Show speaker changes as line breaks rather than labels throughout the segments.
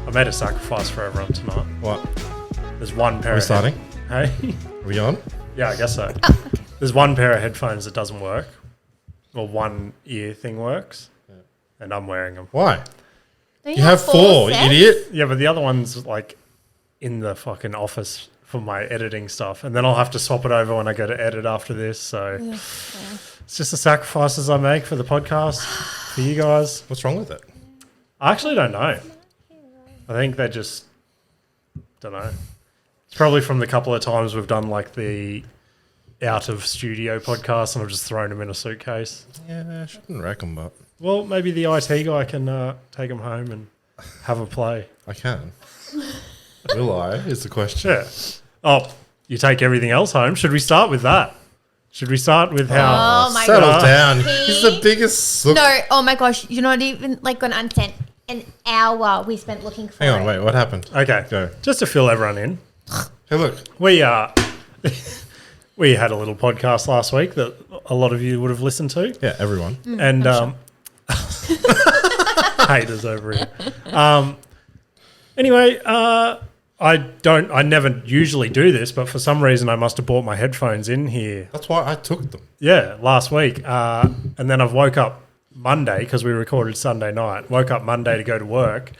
I made a sacrifice for everyone tonight.
What?
There's one pair
Are we starting?
Hey?
Are we on?
Yeah, I guess so. There's one pair of headphones that doesn't work. Or one ear thing works. Yeah. And I'm wearing them.
Why?
Don't
You have four, you
sets?
idiot.
Yeah, but the other one's like in the fucking office for my editing stuff. And then I'll have to swap it over when I go to edit after this. So it's just the sacrifices I make for the podcast, for you guys.
What's wrong with it?
I actually don't know. I think they just, don't know. It's probably from the couple of times we've done like the out of studio podcast and I've just thrown them in a suitcase.
Yeah, I shouldn't reckon, but
Well, maybe the IT guy can take them home and have a play.
I can. Will I? Is the question.
Yeah. Oh, you take everything else home. Should we start with that? Should we start with how?
Oh my
Settle
God.
down.
He-
He's the biggest. Look.
No, oh my gosh, you're not even like going to understand. An hour we spent looking for
Hang on,
it.
wait. What happened?
Okay,
Go.
just to fill everyone in,
Hey, look.
we we had a little podcast last week that a lot of you would have listened to,
Yeah, everyone.
and haters over here. Anyway, I never usually do this, but for some reason I must have brought my headphones in here.
That's why I took them.
Yeah, last week, and then I've woke up Monday because we recorded Sunday night. Woke up Monday to go to work,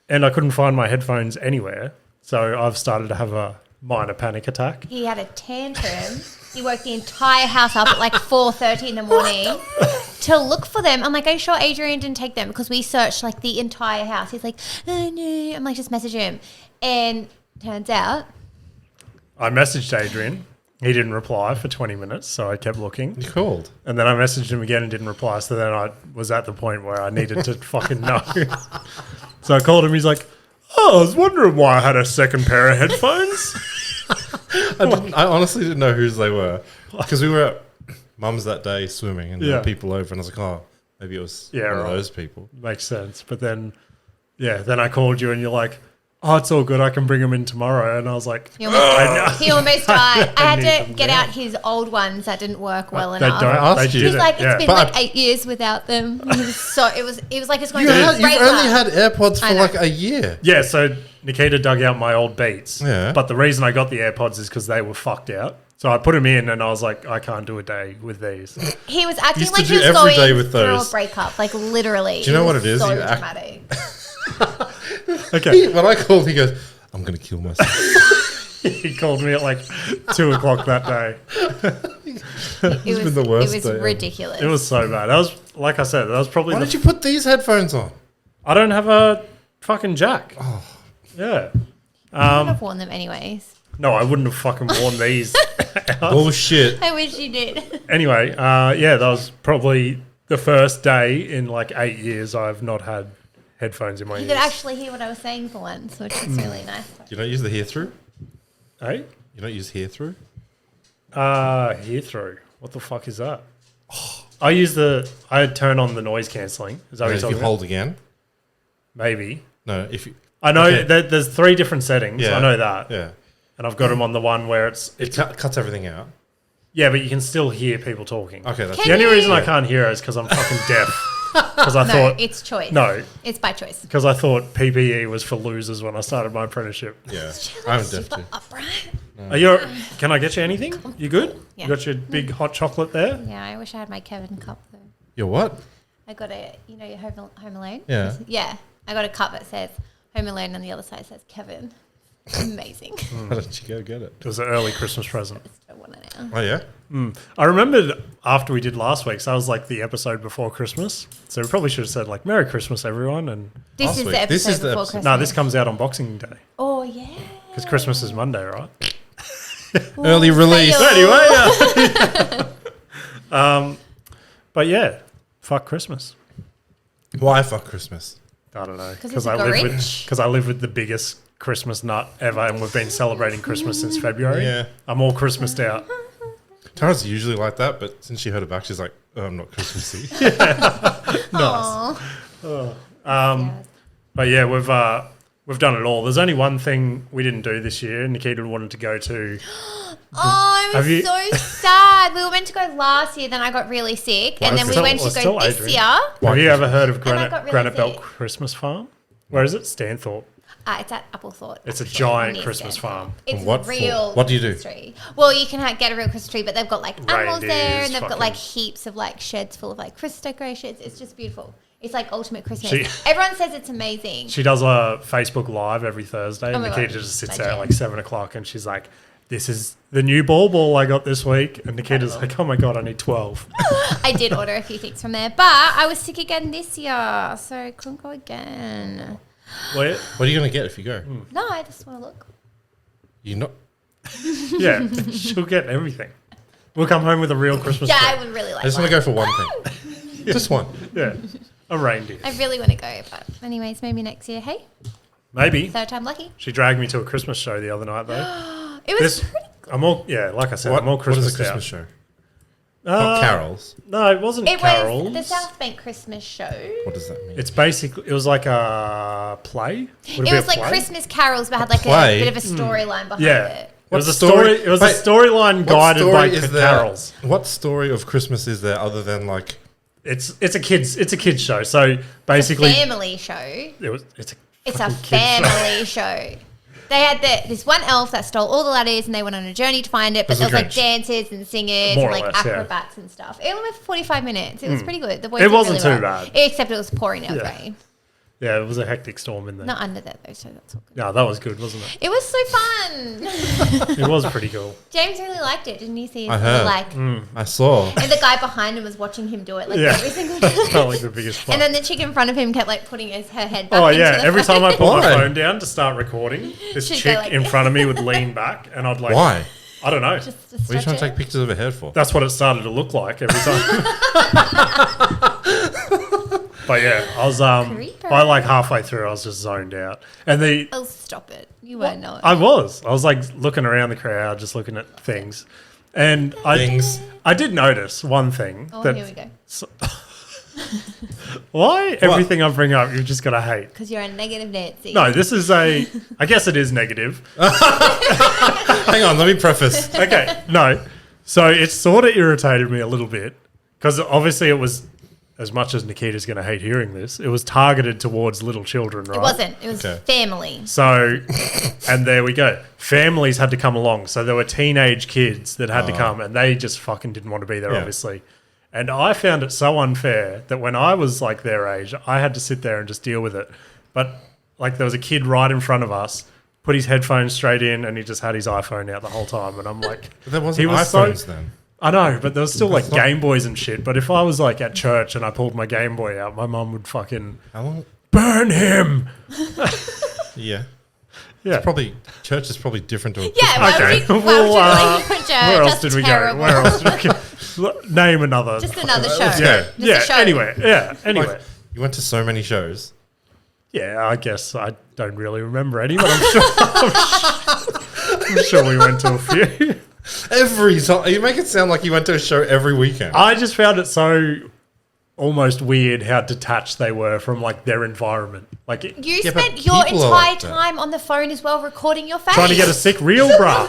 and I couldn't find my headphones anywhere. So I've started to have a minor panic attack.
He had a tantrum. He woke the entire house up at like 4:30 in the morning to look for them. I'm like, are you sure Adrian didn't take them? Because we searched like the entire house. He's like, oh no. I'm like, just message him. And turns out,
I messaged Adrian. He didn't reply for 20 minutes, so I kept looking.
You called.
And then I messaged him again and didn't reply. So then I was at the point where I needed to fucking know. So I called him. He's like, oh, I was wondering why I had a second pair of headphones.
I honestly didn't know whose they were because we were at Mum's that day swimming and there
Yeah.
were people over and I was like, oh, maybe it was one of those people.
Makes sense. But then, then I called you and you're like, oh, it's all good. I can bring them in tomorrow. And I was like,
he almost died. I
need
had
them
to get
now.
out his old ones that didn't work well
They
enough.
don't.
ask
They
you.
did
He's
it.
like, it's
yeah.
been
But-
like 8 years without them. He was so it was like it's going
You've
to break
only
up.
had AirPods
I
for
know.
like a year.
Yeah, so Nikita dug out my old Beats.
Yeah.
But the reason I got the AirPods is because they were fucked out. So I put them in and I was like, I can't do a day with these.
He was acting
Used to
like
do
he was
every
going
day with
through
those.
a breakup, like literally.
Do you know what
was
it is?
So
You act-
dramatic.
Okay.
When I called, he goes, I'm going to kill myself.
He called me at like 2 o'clock that day.
It
been the worst
It was
day ever.
ridiculous.
It was so bad. That was, like I said, that was probably
Why did you put these headphones on?
I don't have a fucking jack.
Oh.
Yeah.
You would have worn them anyways.
No, I wouldn't have fucking worn these.
Bullshit.
I wish you did.
Anyway, that was probably the first day in like 8 years I've not had headphones in my
You
ears.
could actually hear what I was saying for once, which is really nice.
You don't use the hear through?
Hey?
You don't use hear through?
Hear through. What the fuck is that? I turn on the noise cancelling. Is that what you're
If
talking
you
about?
hold again?
Maybe.
No, if you.
I know
Okay.
there's 3 different settings.
Yeah.
I know that.
Yeah.
And I've got them on the one where it's
It cuts everything out.
yeah, but you can still hear people talking.
Okay, that's
Can
The only
you-
reason I can't hear it is because I'm fucking deaf. Because I
No,
thought
it's choice.
no,
It's by choice.
because I thought PPE was for losers when I started my apprenticeship.
Yeah. I'm deaf
Super
too.
upright.
Are you? Can I get you anything? You good?
Yeah.
You got your big hot chocolate there?
Yeah, I wish I had my Kevin cup though.
You're what?
I got your Home Alone?
Yeah.
Yeah. I got a cup that says Home Alone and the other side says Kevin. Amazing.
Why don't you go get it?
It was an early Christmas present.
Just don't want it now.
Oh, yeah?
I remembered after we did last week, so that was like the episode before Christmas. So we probably should have said like Merry Christmas, everyone. And
This
Last
is
week.
the episode
This is the
before
episode.
Christmas.
no, this comes out on Boxing Day
Oh, yeah.
because Christmas is Monday, right?
Early release.
Fail.
Anyway, but yeah, fuck Christmas.
Why fuck Christmas?
I don't know
'Cause it's
I
a
live with
Grinch.
because I live with the biggest Christmas nut ever, and we've been celebrating Christmas since February.
Yeah.
I'm all Christmased out.
Tara's usually like that, but since she heard it back, she's like, oh, I'm not Christmassy.
Nice. But yeah, we've done it all. There's only one thing we didn't do this year. Nikita wanted to go to.
Oh,
Have
I'm
you-
so sad. We were meant to go last year, then I got really sick, and then we
still-
went
well,
to
still
go this
Adrian.
year.
Have you ever heard of
And I got really
Granite Belt
sick.
Christmas Farm? Where is it? Stanthorpe.
It's at Applethorpe.
It's a
actually,
giant
near
Christmas farm.
It's
What for?
real.
What do you do?
Christmas tree. Well, you can get a real Christmas tree, but they've got like animals there,
Reindeers,
and they've got
fucking-
like heaps of like sheds full of like Christmas decorations. It's just beautiful. It's like ultimate Christmas.
She-
Everyone says it's amazing.
She does a Facebook Live every Thursday.
Oh
And
my
Nikita
God.
just sits
My
there at
jam.
like 7 o'clock and she's like, this is the new ball I got this week. And Nikita's like, oh my God, I need 12.
I did order a few things from there, but I was sick again this year, so I couldn't go again.
Where?
What are you going to get if you go?
No, I just want to look.
You not?
Yeah, she'll get everything. We'll come home with a real Christmas
Yeah,
tree.
I would really like
I just want to go for one thing. Just one.
Yeah, a reindeer.
I really want to go, but anyways, maybe next year. Hey,
Maybe.
third time lucky.
She dragged me to a Christmas show the other night though.
It was
This,
pretty
I'm all, yeah, like I said, I'm all
What
Christmas
is a Christmas show?
out.
Not carols.
No, it wasn't
It
carols.
was the South Bank Christmas show.
What does that mean?
It's basically, it was like a play. Would
It
be
was
a
like
play?
Christmas carols, but had like a
play?
bit of a storyline behind
Yeah.
it.
It was a
What story-
story. It was
Wait,
a storyline
What
guided
story
by
is there-
carols.
What story of Christmas is there other than like?
It's a kids show. So basically,
Family show.
it's a
It's a
fucking kids
family show. They had this one elf that stole all the ladders, and they went on a journey to find it. But
Was
there
the
was like
Grinch.
dancers and singers
More
and
or
like
less, yeah.
acrobats and stuff. It only went for 45 minutes. It was pretty good. The boys
It
did
wasn't
really
too
well.
bad.
Except it was pouring out
Yeah.
rain.
Yeah, it was a hectic storm in there.
Not under that though, so that's all good.
No, that was good, wasn't it?
It was so fun.
It was pretty cool.
James really liked it, didn't you see? His
I
little,
heard.
like,
I saw.
and the guy behind him was watching him do it like
Yeah.
every single time.
Felt like the biggest fun.
And then the chick in front of him kept like putting her head back.
Oh
into
yeah!
the
Every time I put my
Why?
phone down to start recording, this
She'd go
chick
like
in
this.
front of me would lean back, and I'd like,
Why?
I don't know.
Just to
What are you
stretch
trying to
it.
take pictures of her head for?
That's what it started to look like every time. But yeah, I was
Creeper.
by like halfway through, I was just zoned out, and
Oh, stop it! You weren't knowing.
I was like looking around the crowd, just looking at things, and
Things.
I did notice one thing.
Oh,
that
here we go.
Why everything I bring up, you've just got to hate.
Because you're a negative Nancy.
No, this is I guess it is negative.
Hang on, let me preface.
Okay, no. So it sort of irritated me a little bit because obviously it was, as much as Nikita's going to hate hearing this, it was targeted towards little children, right?
It wasn't. It was
Okay.
family.
So, and there we go. Families had to come along. So there were teenage kids that had to come and they just fucking didn't want to be there,
Yeah.
obviously. And I found it so unfair that when I was like their age, I had to sit there and just deal with it. But like there was a kid right in front of us, put his headphones straight in and he just had his iPhone out the whole time. And I'm like,
But there wasn't
He was
iPhones then.
I know, but there was still like
That's not-
Game Boys and shit. But if I was like at church and I pulled my Game Boy out, my mum would fucking
How long?
burn him.
Yeah.
Yeah.
Probably church is probably different to.
Yeah, why
Okay.
would you, why would you like your church?
Where else
That's
did we
terrible.
go? Where else did we go? Name another.
Just another show.
Let's go.
yeah.
Just
Yeah.
a show.
Anyway. Yeah. Anyway.
Like, you went to so many shows.
Yeah. I guess I don't really remember any, but I'm sure. I'm sure we went to a few.
Every time you make it sound like you went to a show every weekend.
I just found it so almost weird how detached they were from like their environment. Like
You
Yeah, but
spent your
people are
entire
like that.
time on the phone as well, recording your face.
trying to get a sick reel, bruh.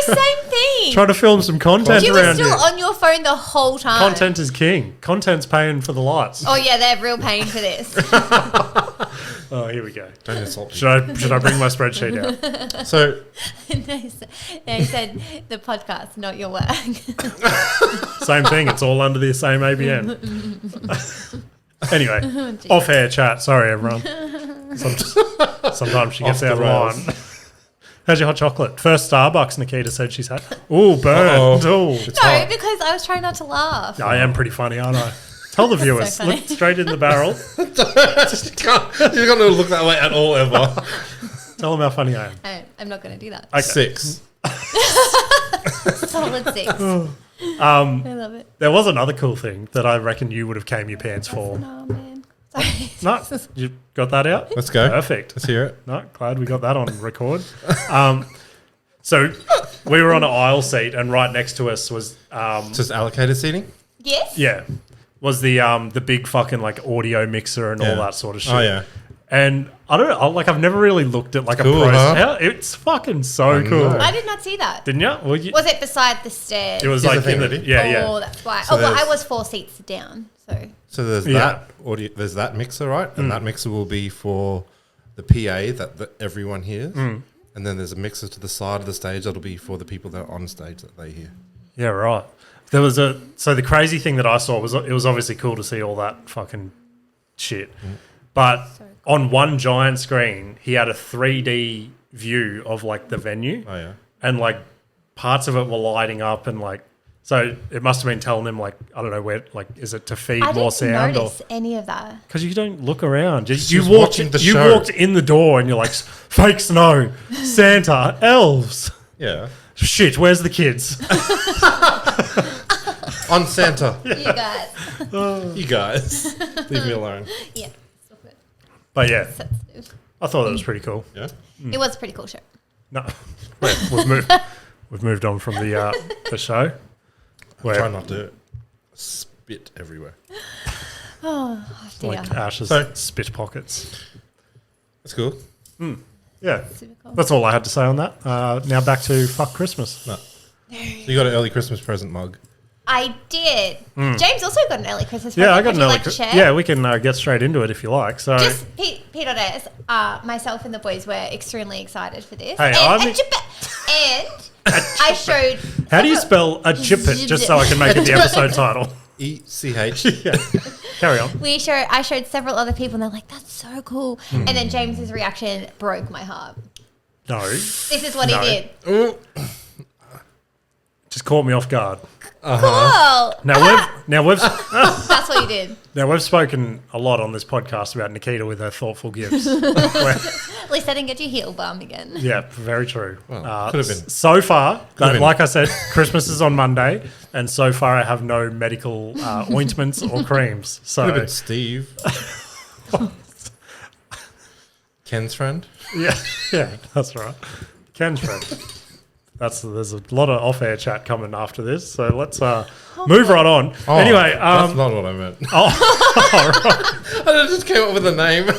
So same thing.
Trying to film some content
You were
around
still
here.
on your phone the whole time.
Content is king. Content's paying for the lights.
Oh yeah, they're real paying for this.
Oh, here we go.
Don't insult me.
Should I bring my spreadsheet out?
So
They said the podcast, not your work.
Same thing. It's all under the same ABN. Anyway, off-air chat. Sorry, everyone. Sometimes she gets
Off
out
the
of
rails.
line. How's your hot chocolate? First Starbucks, Nikita said she's had. Ooh, burned.
Uh-oh.
Ooh.
It's
No,
hot.
because I was trying not to laugh.
I am pretty funny, aren't I? Tell the viewers.
so funny.
Look straight in the barrel.
You can't look that way at all ever.
Tell them how funny I am.
I'm not going to do that.
Okay.
6.
Solid 6. I love it.
There was another cool thing that I reckon you would have came your pants for.
Oh man. Sorry.
No, you got that out?
Let's go.
Perfect.
Let's hear it.
No, glad we got that on record. So we were on an aisle seat, and right next to us was
Just allocated seating.
Yes.
was the big fucking like audio mixer and all
Yeah.
that sort of shit.
Oh yeah.
And I don't know, like I've never really looked at like
Cool,
a process.
huh?
It's fucking so
I
cool.
know.
I did not see that.
Didn't you? Well,
Was it beside the stairs?
it was
Here's
like
the thing,
in the,
ready?
yeah.
Oh, that's why.
So
well, I
there's-
was 4 seats down. So
So there's
Yeah.
that audio. There's that mixer, right? And that mixer will be for the PA that everyone hears, and then there's a mixer to the side of the stage that'll be for the people that are on stage that they hear.
Yeah, right. So the crazy thing that I saw was it was obviously cool to see all that fucking shit. But on one giant screen, he had a 3D view of like the venue.
Oh yeah.
And like parts of it were lighting up and like, so it must have been telling him like, I don't know where, like, is it to feed
I
more
didn't
sound
notice any of that.
Because you don't look around. You
was
walked
watching the
you
show.
walked in the door and you're like, fake snow, Santa, elves.
Yeah.
Shit, where's the kids?
On Santa.
You guys.
You guys. Leave me alone.
Yeah. Stop it.
But yeah,
Sensitive.
I thought that was pretty cool.
Yeah.
It was a pretty cool show.
No, we've moved on from the show.
Try not to spit everywhere.
Oh, dear.
Like Ash's
So-
spit pockets.
That's cool.
Yeah,
Super cool.
that's all I had to say on that. Now back to fuck Christmas.
No. So you got an early Christmas present mug.
I did. James also got an early Christmas present.
Yeah, I got
Would
an
you
early.
like to share?
Yeah, we can get straight into it if you like. So
Just Pete on this. Myself and the boys were extremely excited for this.
Hey,
and I showed.
how do you spell a jippet? Just so I can make it the episode title.
ECH.
Yeah. Carry on.
I showed several other people, and they're like, "That's so cool." And then James's reaction broke my heart.
No,
This is what
No.
he did.
just caught me off guard.
Cool.
Now we've
That's what he did.
Now, we've spoken a lot on this podcast about Nikita with her thoughtful gifts. Where-
At least I didn't get your heel bum again.
yeah, very true.
Well, could have been.
So far,
been.
like I said, Christmas is on Monday, and so far I have no medical ointments or creams.
Could have
So,
been Steve. Ken's friend.
yeah, that's right. Ken's friend. There's a lot of off-air chat coming after this, so let's move right on.
Oh,
Anyway,
that's not what I meant.
oh,
I just came up with a name.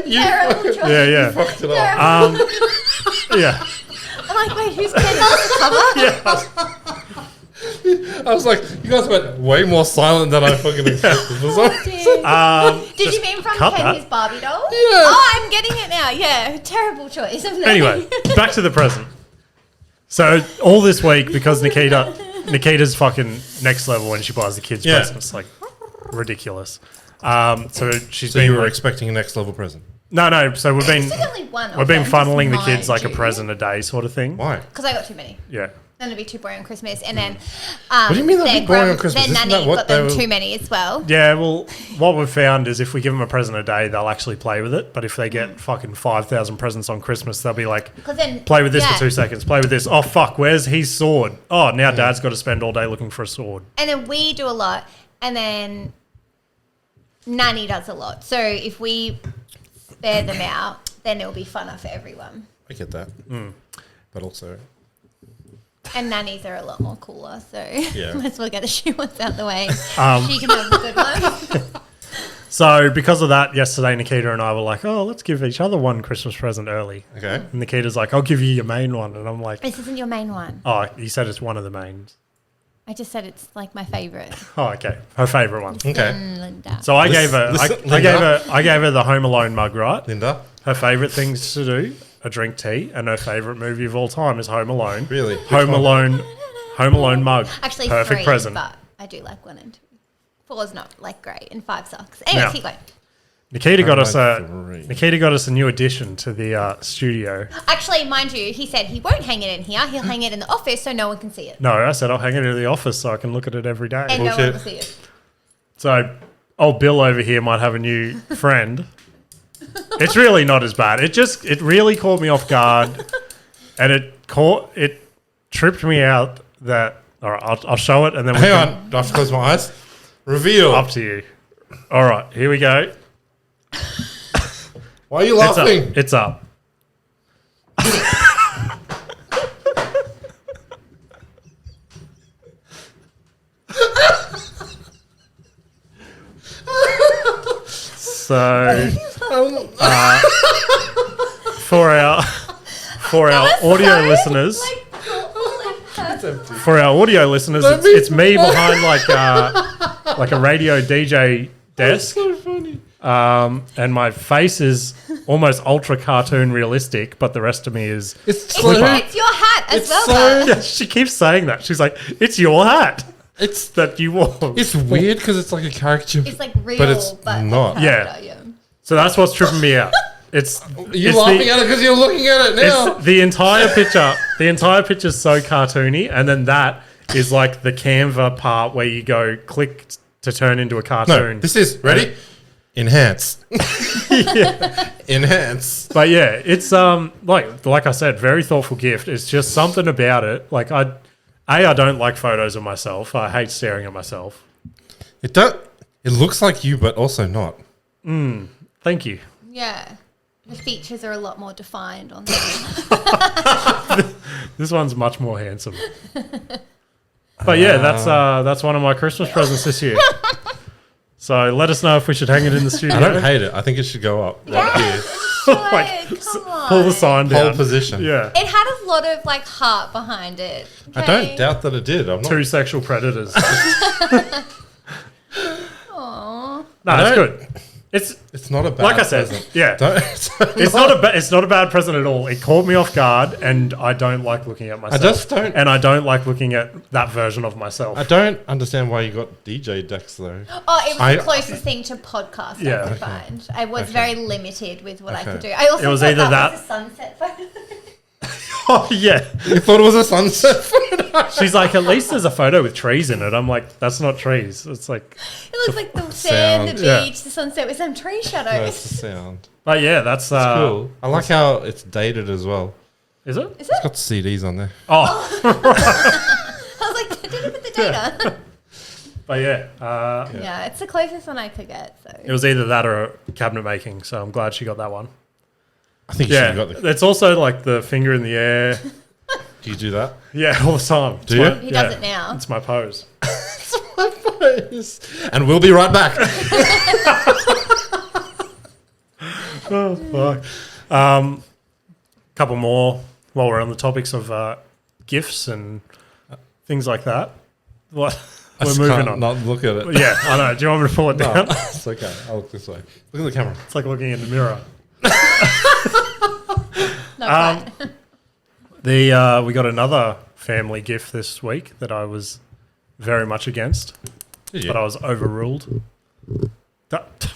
You
Terrible choice.
yeah,
fucked it up.
yeah.
I'm like, wait, who's Ken? That's the cover?
I was like, you guys went way more silent than I fucking expected. For some reason.
Did
Just
you mean from
cut
Ken,
that.
his Barbie doll?
Yeah.
Oh, I'm getting it now. Yeah, terrible choice of name.
Anyway, back to the present. So all this week, because Nikita's fucking next level when she buys the kids'
Yeah.
presents, like ridiculous. So she's
So
been
you were expecting a next level present.
no. So we've been
There's only one.
we've been funneling the kids like a present a day, sort of thing.
Why?
Because I got too many.
Yeah.
Then it'd be too boring on Christmas, and then
What do you mean that'd be boring on Christmas?
Their
Isn't
nanny
that what
got them
they were-
too many as well.
Yeah, well, what we've found is if we give them a present a day, they'll actually play with it. But if they get fucking 5,000 presents on Christmas, they'll be like,
Because then
play with this
yeah.
for 2 seconds, play with this. Oh, fuck, where's his sword? Oh, now Dad's got to spend all day looking for a sword.
And then we do a lot, and then Nanny does a lot. So if we spare them out, then it'll be funner for everyone.
I get that. But also,
And nannies are a lot more cooler, so
Yeah.
might as well get the shit ones out the way.
Um,
She can have the good ones.
So because of that, yesterday Nikita and I were like, oh, let's give each other one Christmas present early.
okay.
And Nikita's like, I'll give you your main one. And I'm like,
This isn't your main one.
oh, he said it's one of the mains.
I just said it's like my favourite.
Oh, okay. Her favourite one.
Okay.
Linda.
So I
Listen-
gave her,
listen,
I gave
Linda.
her, I gave her the Home Alone mug, right?
Linda?
Her favourite things to do are drink tea, and her favourite movie of all time is Home Alone.
Really? Which
Home
one?
Alone mug.
Actually,
Perfect
3,
present.
but I do like 1 and 2. 4's not like great, and 5 sucks. Anyway,
Now-
keep going.
Nikita got
Home
us a new addition to the studio.
Actually, mind you, he said he won't hang it in here. He'll hang it in the office so no one can see it.
No, I said I'll hang it in the office so I can look at it every day.
And no one
Bullshit.
will see it.
So old Bill over here might have a new friend. It's really not as bad. It really caught me off guard, and it tripped me out that. All right, I'll show it, and then we
Hang
can,
on. Do I have to close my eyes? Reveal.
up to you. All right, here we go.
Why are you
It's up.
laughing?
It's up. So for our audio listeners, for our audio listeners, it's me behind like a radio DJ desk,
So funny.
And my face is almost ultra cartoon realistic, but the rest of me is.
It's your hat as well. Though.
Yeah, she keeps saying that. She's like, "It's your hat.
It's
that you wore."
It's weird because it's like a caricature.
It's like real,
but it's not.
Like
Yeah. So that's what's tripping me out. It's
You're laughing at it because you're looking at it now.
It's the entire picture. The entire picture is so cartoony, and then that is like the Canva part where you go click to turn into a cartoon.
No, this is ready. Enhance. Enhance.
But yeah, it's like I said, very thoughtful gift. It's just something about it. Like I don't like photos of myself. I hate staring at myself.
It looks like you, but also not.
Thank you.
Yeah. The features are a lot more defined on that.
This one's much more handsome. But yeah, that's one of my Christmas presents this year. So let us know if we should hang it in the studio.
I don't hate it. I think it should go up right here.
Like,
Come on.
pull the sign down.
Whole position.
Yeah.
It had a lot of like heart behind it.
I don't doubt that it did. I'm not.
Two sexual predators.
Aww.
No, it's good.
It's not a bad
Like I said,
present.
yeah. It's not a bad present at all. It caught me off guard, and I don't like looking at myself.
just don't-
And I don't like looking at that version of myself.
I don't understand why you got DJ decks though.
Oh, it was the closest thing to podcast
Yeah.
I could find. I was very limited with what I
Okay.
could do. I also
It was
thought
either
that was a sunset photo.
Oh, yeah.
You thought it was a sunset photo?
She's like, at least there's a photo with trees in it. I'm like, that's not trees. It's like,
It looks like the sand, the beach,
Yeah.
the sunset with some tree
No,
shadows.
it's the sound.
but yeah, that's
Cool. I like how it's dated as well.
Is it?
Is
It's
it?
got CDs on there.
Oh,
I was like, did it with the data?
but yeah,
Yeah, it's the closest one I could get. So
it was either that or cabinet making. So I'm glad she got that one.
I think you should
Yeah,
have got the.
it's also like the finger in the air.
Do you do that?
Yeah, all the time.
Do you?
he does it now.
It's my pose.
And we'll be right back.
Oh, fuck. Couple more while we're on the topics of gifts and things like that. What?
I
We're
just
moving
can't
on.
not look at it.
Yeah, I know. Do you want me to pull it
No,
down?
it's okay. I'll look this way. Look at the camera.
It's like looking in the mirror.
Not quite.
We got another family gift this week that I was very much against,
Did you?
but I was overruled.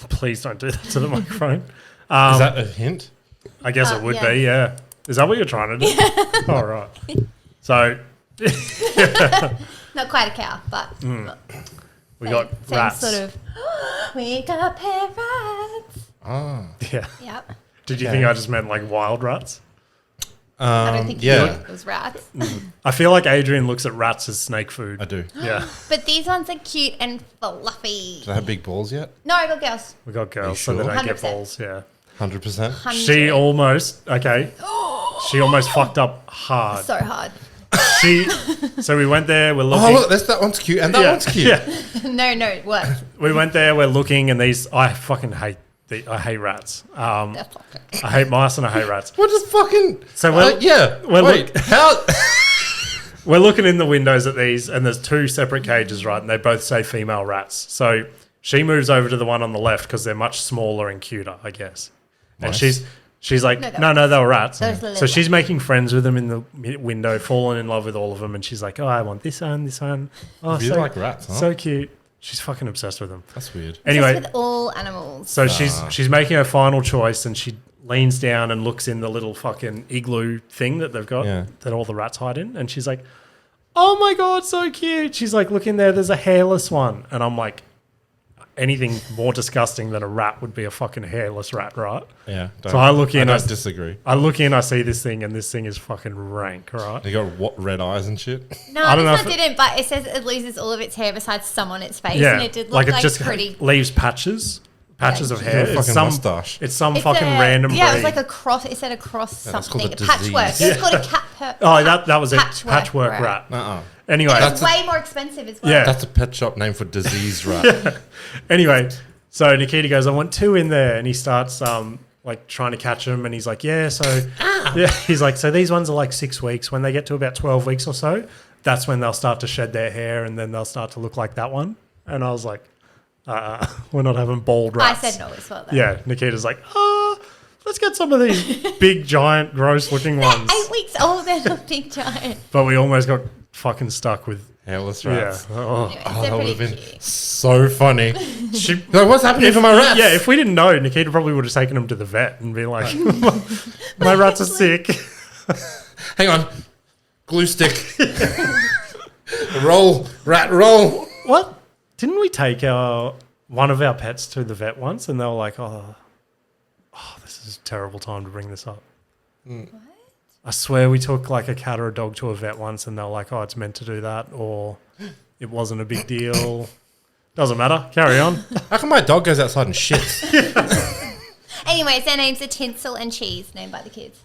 Please don't do that to the microphone.
Is that a hint?
I guess it would
yeah.
be, yeah. Is that what you're trying to do? All right. So
Not quite a cow, but
we got
same
rats.
sort of. We got parrots.
Ah.
Yeah.
Yep.
Did you
Okay.
think I just meant like wild rats?
I don't think
yeah,
it was rats.
I feel like Adrian looks at rats as snake food.
I do.
Yeah.
But these ones are cute and fluffy.
Do they have big balls yet?
No, I got girls.
We got girls,
you
so they
sure?
don't get
100%.
balls. Yeah.
100%.
She almost she almost fucked up hard.
So hard.
So we went there. We're looking.
Oh, look, that one's cute, and that one's cute.
Yeah.
No, it worked.
We went there. We're looking, and I fucking hate. I hate rats. I hate mice and I hate rats.
What is fucking?
So we're
Wait, how?
we're looking in the windows at these, and there's two separate cages, right? And they both say female rats. So she moves over to the one on the left because they're much smaller and cuter, I guess. And
Nice.
she's like,
No,
no, they were rats.
Those little
So she's
ones.
making friends with them in the window, falling in love with all of them, and she's like, oh, I want this one, this one. Oh,
You
so,
like rats, huh?
so cute. She's fucking obsessed with them.
That's weird.
Anyway,
Just with all animals.
so she's making her final choice, and she leans down and looks in the little fucking igloo thing that they've got
Yeah.
that all the rats hide in, and she's like, "Oh my god, so cute!" She's like, "Look in there, there's a hairless one," and I'm like, anything more disgusting than a rat would be a fucking hairless rat, right?
Yeah.
So I look in,
I
I
don't disagree.
I see this thing, and this thing is fucking rank, right?
They got red eyes and shit.
No,
I don't know
this
if
one didn't, but it says it loses all of its hair besides some on its face,
Yeah,
and it did look
like
like,
it just
pretty.
leaves patches of
Got
hair.
a fucking mustache.
It's some
It's
fucking
a-
random
Yeah, it
breed.
was like a cross. It said a cross
Yeah, that's
something,
called
a
a
patchwork.
disease.
It's called a cat.
Oh, that was it.
Patchwork
Patchwork rat.
Uh-uh.
Anyway,
It's way more expensive as well.
Yeah.
That's a pet shop name for diseased rat.
anyway, so Nikita goes, I want two in there, and he starts like trying to catch them, and he's like, yeah, so yeah, he's like, so these ones are like 6 weeks. When they get to about 12 weeks or so, that's when they'll start to shed their hair, and then they'll start to look like that one. And I was like, we're not having bald
I
rats.
said no as well. Though.
Yeah, Nikita's like, let's get some of these big, giant, gross-looking
They're
ones.
8 weeks old. They're not big giant.
But we almost got fucking stuck with,
Hairless
yeah.
rats.
Oh.
Yeah,
Oh,
they're
that would
pretty
have been
cute.
so funny.
She,
Like, what's happening for my rats?
yeah, if we didn't know, Nikita probably would have taken them to the vet and be like, my rats are sick.
Hang on. Glue stick. Roll. Rat roll.
What? Didn't we take one of our pets to the vet once and they were like, oh, this is a terrible time to bring this up.
What?
I swear we took like a cat or a dog to a vet once and they were like, oh, it's meant to do that, or it wasn't a big deal. Doesn't matter. Carry on.
How come my dog goes outside and shits?
Anyways, their names are Tinsel and Cheese, named by the kids.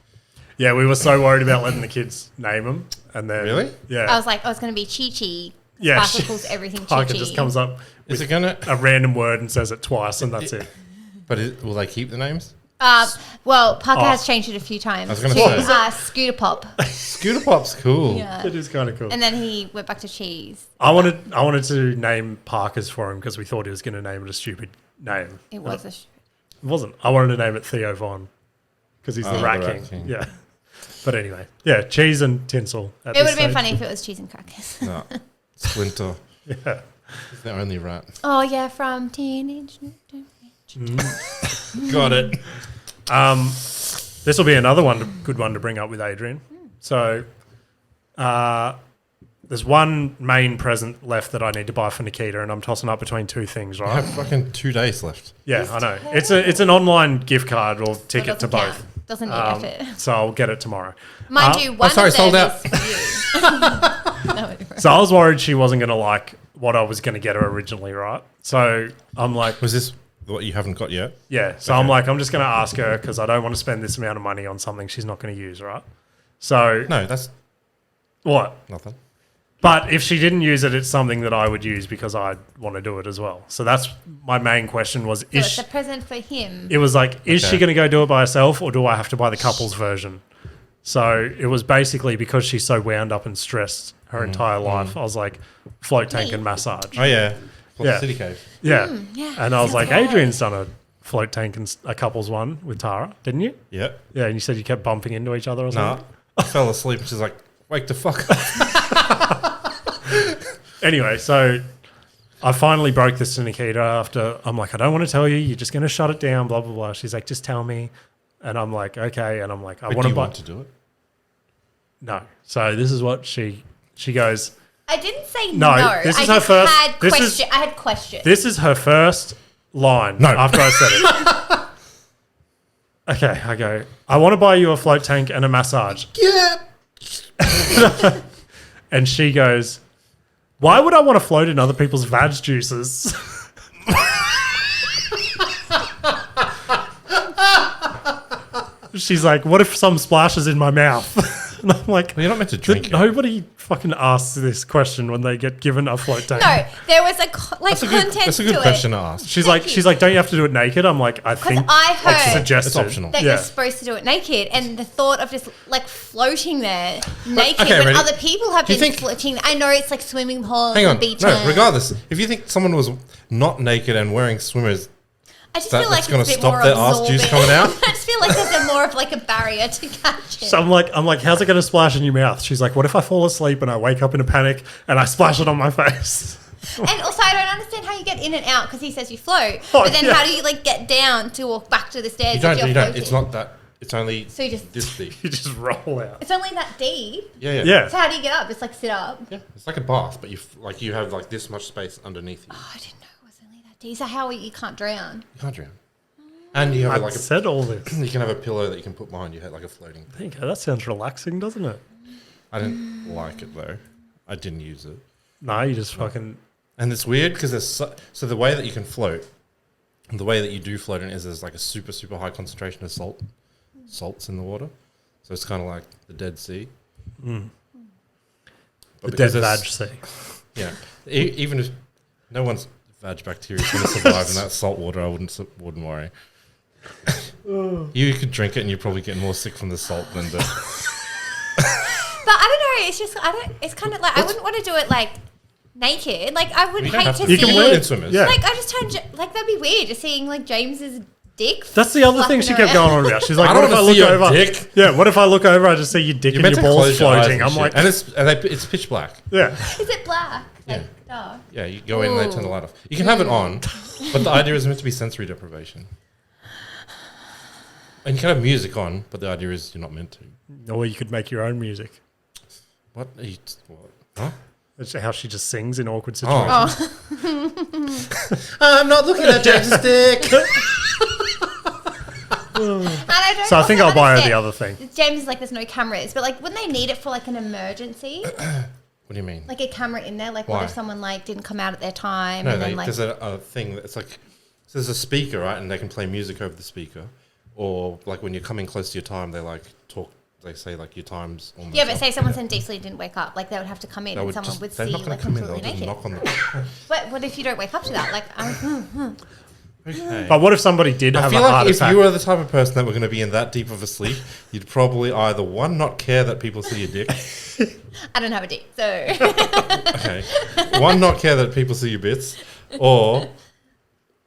Yeah, we were so worried about letting the kids name them. And then,
Really?
Yeah.
I was like, it's going to be Chi Chi.
Yeah,
Sparkle calls everything Chi
Parker
Chi.
just comes up
Is
with
it gonna?
a random word and says it twice and that's it.
But will they keep the names?
Well, Parker
Oh.
has changed it a few times.
I was gonna say.
Scooter Pop.
Scooter Pop's cool.
Yeah.
It is kind of cool.
And then he went back to Cheese.
I wanted to name Parker's for him because we thought he was going to name it a stupid name.
It was a...
It wasn't. I wanted to name it Theo Von because he's the
Oh,
Rat
the
King.
Rat King.
Yeah. But anyway, yeah, cheese and tinsel.
It would have been funny if it was Cheese and Crackers.
No. Splinter.
Yeah.
He's the only rat.
Oh, yeah, from Teenage Mutant
Got it.
This will be another good one to bring up with Adrian. So, there's one main present left that I need to buy for Nikita, and I'm tossing up between two things,
I
right?
have fucking 2 days left.
Yeah, I know. It's an online gift card or ticket to
doesn't
both.
count. Doesn't need effort.
So I'll get it tomorrow.
Mind you, one
sorry,
of them
sold out.
is for you. No, it
So I was worried she wasn't going to like what I was going to get her originally, right? So I'm like,
Was this what you haven't got yet?
yeah. So I'm like, I'm just going to ask her because I don't want to spend this amount of money on something she's not going to use, right? So
No, that's
what?
nothing.
But if she didn't use it, it's something that I would use because I want to do it as well. So that's my main question was,
So
is
it's
she,
a present for him.
it was like, is she
Okay.
going to go do it by herself or do I have to buy the couples version? So it was basically because she's so wound up and stressed her entire life. I was like, float tank and massage.
Oh yeah.
Yeah.
City Cave.
Yeah.
yeah,
And I was like,
sounds
Adrian's done a float tank and a couples one with Tara, didn't you?
Yeah.
Yeah. And you said you kept bumping into each other or
Nah.
something?
I fell asleep. She's like, wake the fuck up.
Anyway, so I finally broke this to Nikita after I'm like, I don't want to tell you. You're just going to shut it down, blah, blah, blah. She's like, just tell me. And I'm like, okay. And I'm like, I
But
want
do
to
you
buy.
want to do it?
No. So this is what she goes,
I didn't say
No,
no.
this
I
is her
just
first-
Had
this is-
I had questions.
this is her first line
No.
after I said it. Okay. I go, I want to buy you a float tank and a massage.
Yeah.
And she goes, why would I want to float in other people's vag juices? She's like, what if some splashes in my mouth? And I'm like,
Well, you're not meant to drink it.
nobody fucking asks this question when they get given a float tank.
no, there was
That's a
content
good. That's a
to
good
it.
question to ask.
She's
Thank
like,
you.
she's like, don't you have to do it naked? I'm like, I think
I heard
it's suggested.
It's optional.
that
Yeah.
you're supposed to do it naked, and the thought of just like floating there naked
okay,
when
ready?
other people have
Do you
been
think-
floating. I know it's like swimming pools
Hang on.
and beaches.
No, regardless, if you think someone was not naked and wearing swimmers,
I just
that-
feel like
that's gonna
it's a bit
stop
more
their arse juice
absorbing.
coming out?
I just feel like there's more of like a barrier to catch it.
So I'm like, how's it going to splash in your mouth? She's like, what if I fall asleep and I wake up in a panic and I splash it on my face?
And also, I don't understand how you get in and out because he says you float,
Oh,
but then
yeah.
how do you like get down to walk back to the stairs?
you don't.
if you're
You don't.
floating?
It's not that. It's only
So you just-
this deep.
You just roll out.
It's only that deep.
Yeah.
Yeah.
So how do you get up? Just like sit up.
Yeah. It's like a bath, but you have like this much space underneath you.
Oh, I didn't know it was only that deep. So how you can't drown?
You can't drown. And you have
I've
like a,
said all this.
you can have a pillow that you can put behind your head, like a floating.
There you go. That sounds relaxing, doesn't it?
I didn't like it though. I didn't use it.
No, you just fucking...
And it's weird because there's so the way that you can float, the way that you do float in is there's like a super super high concentration of salts in the water, so it's kind of like the Dead Sea. But
The
because
dead
there's-
vag sea.
Yeah, even if no one's vag bacteria is going to survive in that salt water, I wouldn't worry. You could drink it and you'd probably get more sick from the salt than the.
But I don't know. It's just It's kind of like I wouldn't want to do it like naked. Like, I would
You don't
hate
have
to
to.
see.
You can wear in swimmers.
Yeah.
Like, I just like that'd be weird just seeing like James's dick.
That's the other thing she kept going on about. She's like,
I
what
don't
if I
wanna
look
see your
over?
dick.
Yeah, what if I look over? I just see your dick
You're
and
meant
your
to
balls
close your eyes
floating.
and
I'm
shit.
like,
and it's pitch black.
yeah.
Is it black? Like, dark.
Yeah, you go in and they turn the light off. You can have it on, but the idea is meant to be sensory deprivation. And you can have music on, but the idea is you're not meant to.
Or you could make your own music.
What? What? Huh?
That's how she just sings in awkward situations.
Oh.
I'm not looking at James's dick.
And I don't
So I think
also
I'll buy her the
understand.
other thing.
James is like, there's no cameras, but like, wouldn't they need it for like an emergency?
What do you mean?
Like a camera in there? Like,
Why?
what if someone like didn't come out at their time
No,
and then like.
there's a thing that's like, so there's a speaker, right? And they can play music over the speaker. Or like when you're coming close to your time, they like talk, they say like your time's almost
Yeah, but
up.
say someone's in deep sleep didn't wake up, like they would have to come in
They
and
would
someone
just-
would
they're
see
not
you
gonna
like
come in,
completely
they'll just
naked.
knock on the.
But what if you don't wake up to that? Like,
Okay.
But what if somebody did
I
have
feel
a heart
like if
attack?
you were the type of person that were going to be in that deep of a sleep, you'd probably either one, not care that people see your dick.
I don't have a dick, so.
Okay. One, not care that people see your bits, or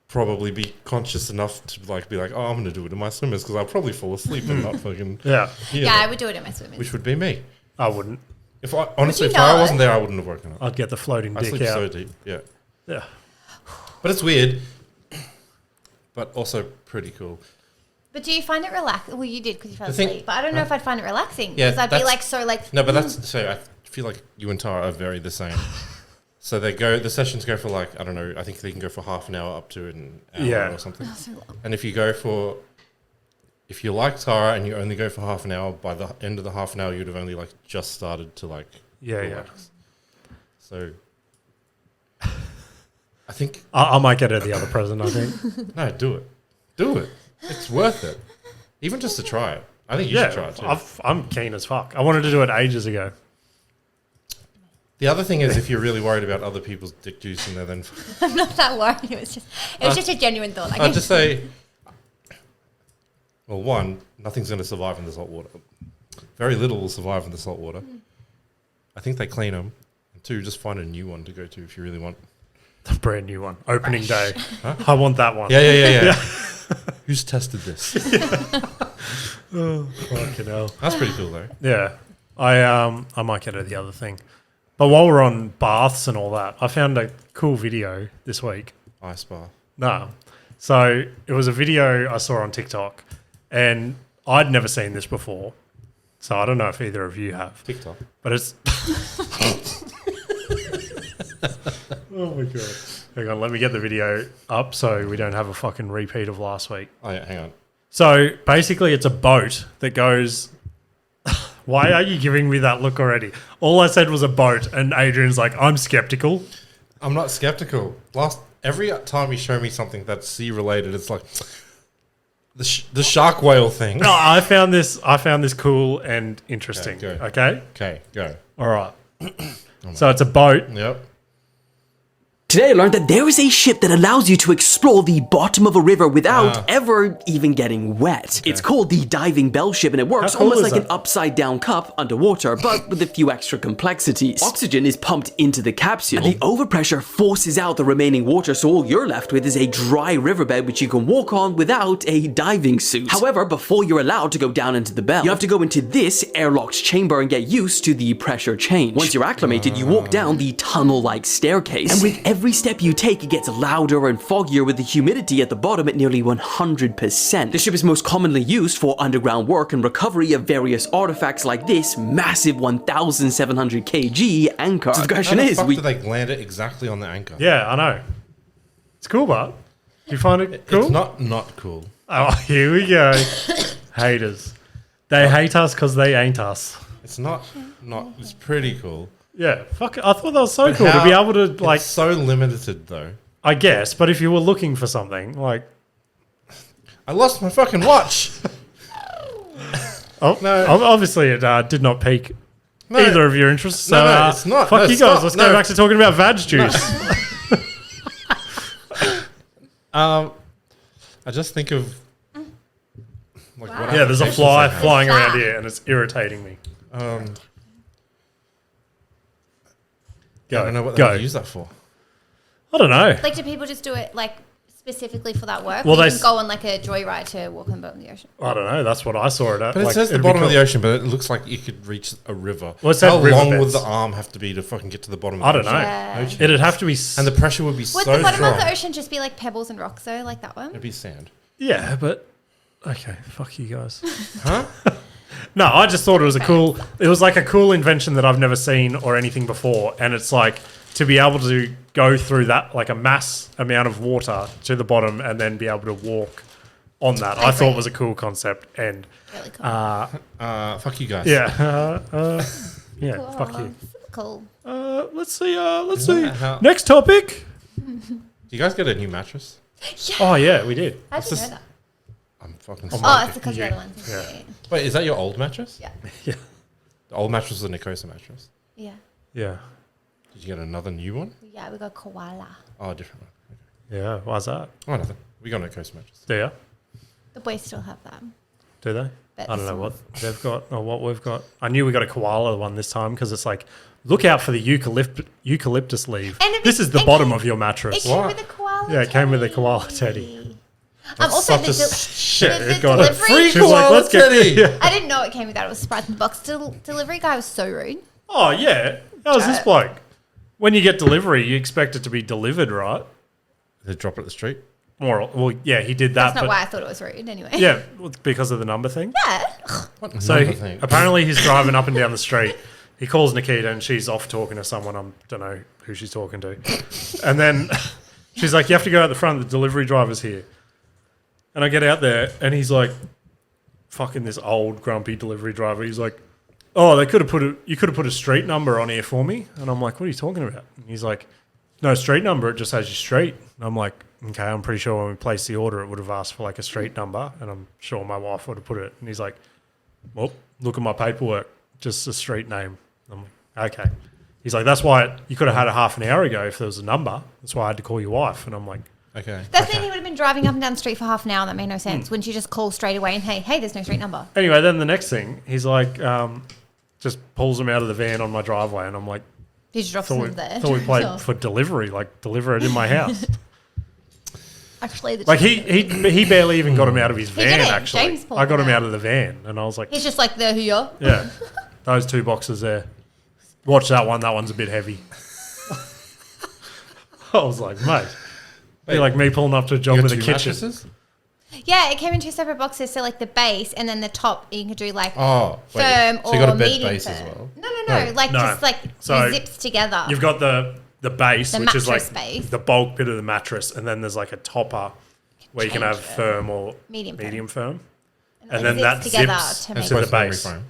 probably be conscious enough to like be like, oh, I'm going to do it in my swimmers because I'll probably fall asleep and not fucking.
Yeah,
hear
Yeah, I
that.
would do it in my swimmers.
Which would be me.
I wouldn't.
If I honestly,
you
if I
not?
wasn't there, I wouldn't have woken up.
I'd get the floating
I
dick
sleep
out.
so deep. Yeah.
Yeah.
But it's weird, but also pretty cool.
But do you find it relaxing? Well, you did because you fell
The thing-
asleep. But I don't know if I'd find it relaxing.
Yeah,
Because I'd be
that's-
like, so like.
No, but that's so. I feel like you and Tara are very the same. So the sessions go for like, I don't know, I think they can go for half an hour up to an hour
Yeah.
or something.
So long.
And if you like Tara and you only go for half an hour, by the end of the half an hour you'd have only like just started to like
Yeah,
relax. So I think
I might get her the other present, I think.
no, do it. Do it. It's worth it. Even just to try it. I think you should try it too.
I'm keen as fuck. I wanted to do it ages ago.
The other thing is if you're really worried about other people's dick juice in there, then
I'm not that worried. It was just a genuine thought. Like,
I'd just say, well, one, nothing's going to survive in the salt water. Very little will survive in the salt water. I think they clean them. And two, just find a new one to go to if you really want.
The brand new one. Opening day.
Huh?
I want that one.
Yeah. Who's tested this?
Oh, fucking hell.
That's pretty cool, though.
Yeah. I might get her the other thing. But while we're on baths and all that, I found a cool video this week.
Ice bar.
No. So it was a video I saw on TikTok, and I'd never seen this before. So I don't know if either of you have.
TikTok.
But it's. Oh my God. Hang on, let me get the video up so we don't have a fucking repeat of last week.
Oh, yeah, hang on.
So basically, it's a boat that goes. Why are you giving me that look already? All I said was a boat, and Adrian's like, I'm skeptical.
I'm not skeptical. Every time you show me something that's sea related, it's like the shark whale thing.
No, I found this cool and interesting.
Okay, go.
Okay?
Okay, go.
All right. So it's a boat.
Yep.
Today I learned that there is a ship that allows you to explore the bottom of a river without ever even getting wet. It's called the Diving Bell Ship and it works
How cool
almost
is
like an
that?
upside down cup underwater, but with a few extra complexities. Oxygen is pumped into the capsule, and the overpressure forces out the remaining water, so all you're left with is a dry riverbed which you can walk on without a diving suit. However, before you're allowed to go down into the bell, you have to go into this airlocked chamber and get used to the pressure change. Once you're acclimated, you walk down the tunnel-like staircase, and with every step you take, it gets louder and foggier with the humidity at the bottom at nearly 100%. The ship is most commonly used for underground work and recovery of various artifacts like this massive 1,700 kg anchor. So the question
How the
is,
fuck do they land it exactly on the anchor?
Yeah, I know. It's cool, but do you find it cool?
It's not cool.
Oh, here we go. Haters. They hate us because they ain't us.
It's not. It's pretty cool.
Yeah, fuck it. I thought that was so
But
cool to
how-
be able to, like,
It's so limited though.
I guess, but if you were looking for something, like,
I lost my fucking watch.
oh,
No.
obviously it did not pique
No.
either of your interests. So,
No, it's not.
Fuck
No,
you
stop.
guys. Let's
No.
go back to talking about vag juice.
I just think of like what
Yeah, there's a
applications
fly
they have.
flying around
that?
here and it's irritating me. Go.
I don't know what they
Go.
would use that for.
I don't know.
Like, do people just do it like specifically for that work?
Well,
Well, you
they
can go on like a joyride to walk on the bottom of the ocean.
I don't know. That's what I saw it at.
But it
Like,
says the
it'd be
bottom of
cool.
the ocean, but it looks like you could reach a river.
Well, it said
How long
riverbeds.
would the arm have to be to fucking get to the bottom of
I
the
don't know.
ocean?
Yeah.
It'd have to be.
And the pressure would be
Would
so
the bottom
strong.
of the ocean just be like pebbles and rocks though, like that one?
It'd be sand.
Yeah, but okay. Fuck you guys.
Huh?
No, I just thought it was a cool. It was like a cool invention that I've never seen or anything before, and it's like to be able to go through that like a mass amount of water to the bottom and then be able to walk on that. I thought
agree.
was a cool concept, and
Really cool.
Fuck you guys.
yeah, yeah.
Cool.
Fuck you.
Cool.
Let's see. Let's
Isn't
see.
that how-
Next topic.
Do you guys get a new mattress?
Oh yeah, we did.
I didn't
this-
know that.
I'm fucking
Oh,
sorry.
it's because the other one's
Yeah.
Wait, is that your old mattress?
Yeah.
Yeah,
The old mattress was a Nikita mattress.
Yeah.
yeah,
Did you get another new one?
Yeah, we got koala.
Oh, a different one. Okay.
yeah. Why's that?
Oh, nothing. We got a Nikita mattress.
Do you?
The boys still have that.
Do they?
But
I don't know
some-
what they've got or what we've got. I knew we got a koala one this time because it's like, look out for the eucalyptus leaf.
And it-
This is the
it
bottom
came-
of your
It
mattress.
came with a koala.
Yeah, it came with a
teddy.
koala teddy.
Also,
such
the,
a
del-
Shit,
the
it got a
delivery.
free
She was like,
koala
let's get
teddy.
yeah.
I didn't know it came with that. It was a surprise in the box. Delivery guy was so rude.
Oh yeah, how's this bloke? When you get delivery, you expect it to be delivered, right?
They drop it at the street.
Well, yeah, he did that,
That's not
but
why I thought it was rude. Anyway.
yeah, because of the number thing.
Yeah.
What
So
number thing?
apparently he's driving up and down the street. He calls Nikita and she's off talking to someone. I don't know who she's talking to. And then she's like, you have to go out the front. The delivery driver's here. And I get out there and he's like, fucking this old grumpy delivery driver. He's like, oh, you could have put a street number on here for me. And I'm like, what are you talking about? And he's like, no street number. It just has your street. And I'm like, okay, I'm pretty sure when we placed the order, it would have asked for like a street number. And I'm sure my wife would have put it. And he's like, well, look at my paperwork. Just a street name. I'm like, okay. He's like, that's why you could have had it half an hour ago if there was a number. That's why I had to call your wife. And I'm like,
Okay.
That's mean he would have been driving up and down the street for half an hour. That made no sense. Wouldn't you just call straight away and hey, there's no street number?
anyway, then the next thing, he's like, just pulls him out of the van on my driveway. And I'm like,
Did you drop
thought
some there?
we played for delivery, like deliver it in my house.
Actually, the
Like he barely even got him out of his van,
didn't.
actually.
James pulled
I got
him
him
out.
out of the van and I was like,
He's just like the here.
yeah, those two boxes there. Watch that one. That one's a bit heavy. I was like, mate. Be like me pulling up to a job
You got
with a
two
kitchen.
mattresses?
Yeah, it came in two separate boxes. So like the base and then the top, you could do like
Oh, wait.
firm
So
or
you got a bed
medium
base
firm.
as well?
No. Like
No.
just like
So
zips together.
You've got the base,
The
which is like
mattress base.
the bulk bit of the mattress, and then there's like a topper where you can have
Change it.
firm or
Medium
firm.
and
and
it
then that
together
zips
to
And
make
to the
both memory
base.
foam.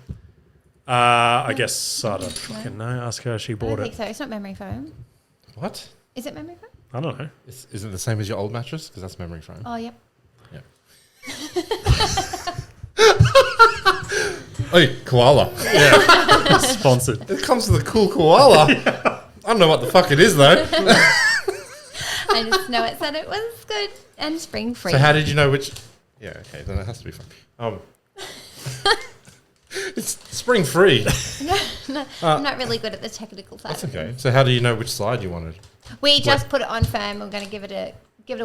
I guess I don't fucking know. Ask her. She
I
bought
don't think
it.
so. It's not memory foam.
What?
Is it memory foam?
I don't know.
Is it the same as your old mattress? Because that's memory foam.
Oh, yep.
Yeah. Hey, koala.
Yeah, sponsored.
It comes with a cool koala. I don't know what the fuck it is though.
I just know it said it was good and spring free.
So how did you know which? Yeah, okay, then it has to be fun. It's spring free.
I'm not really good at the technical side.
That's okay. So how do you know which side you wanted?
We just put it on firm. We're going to give it a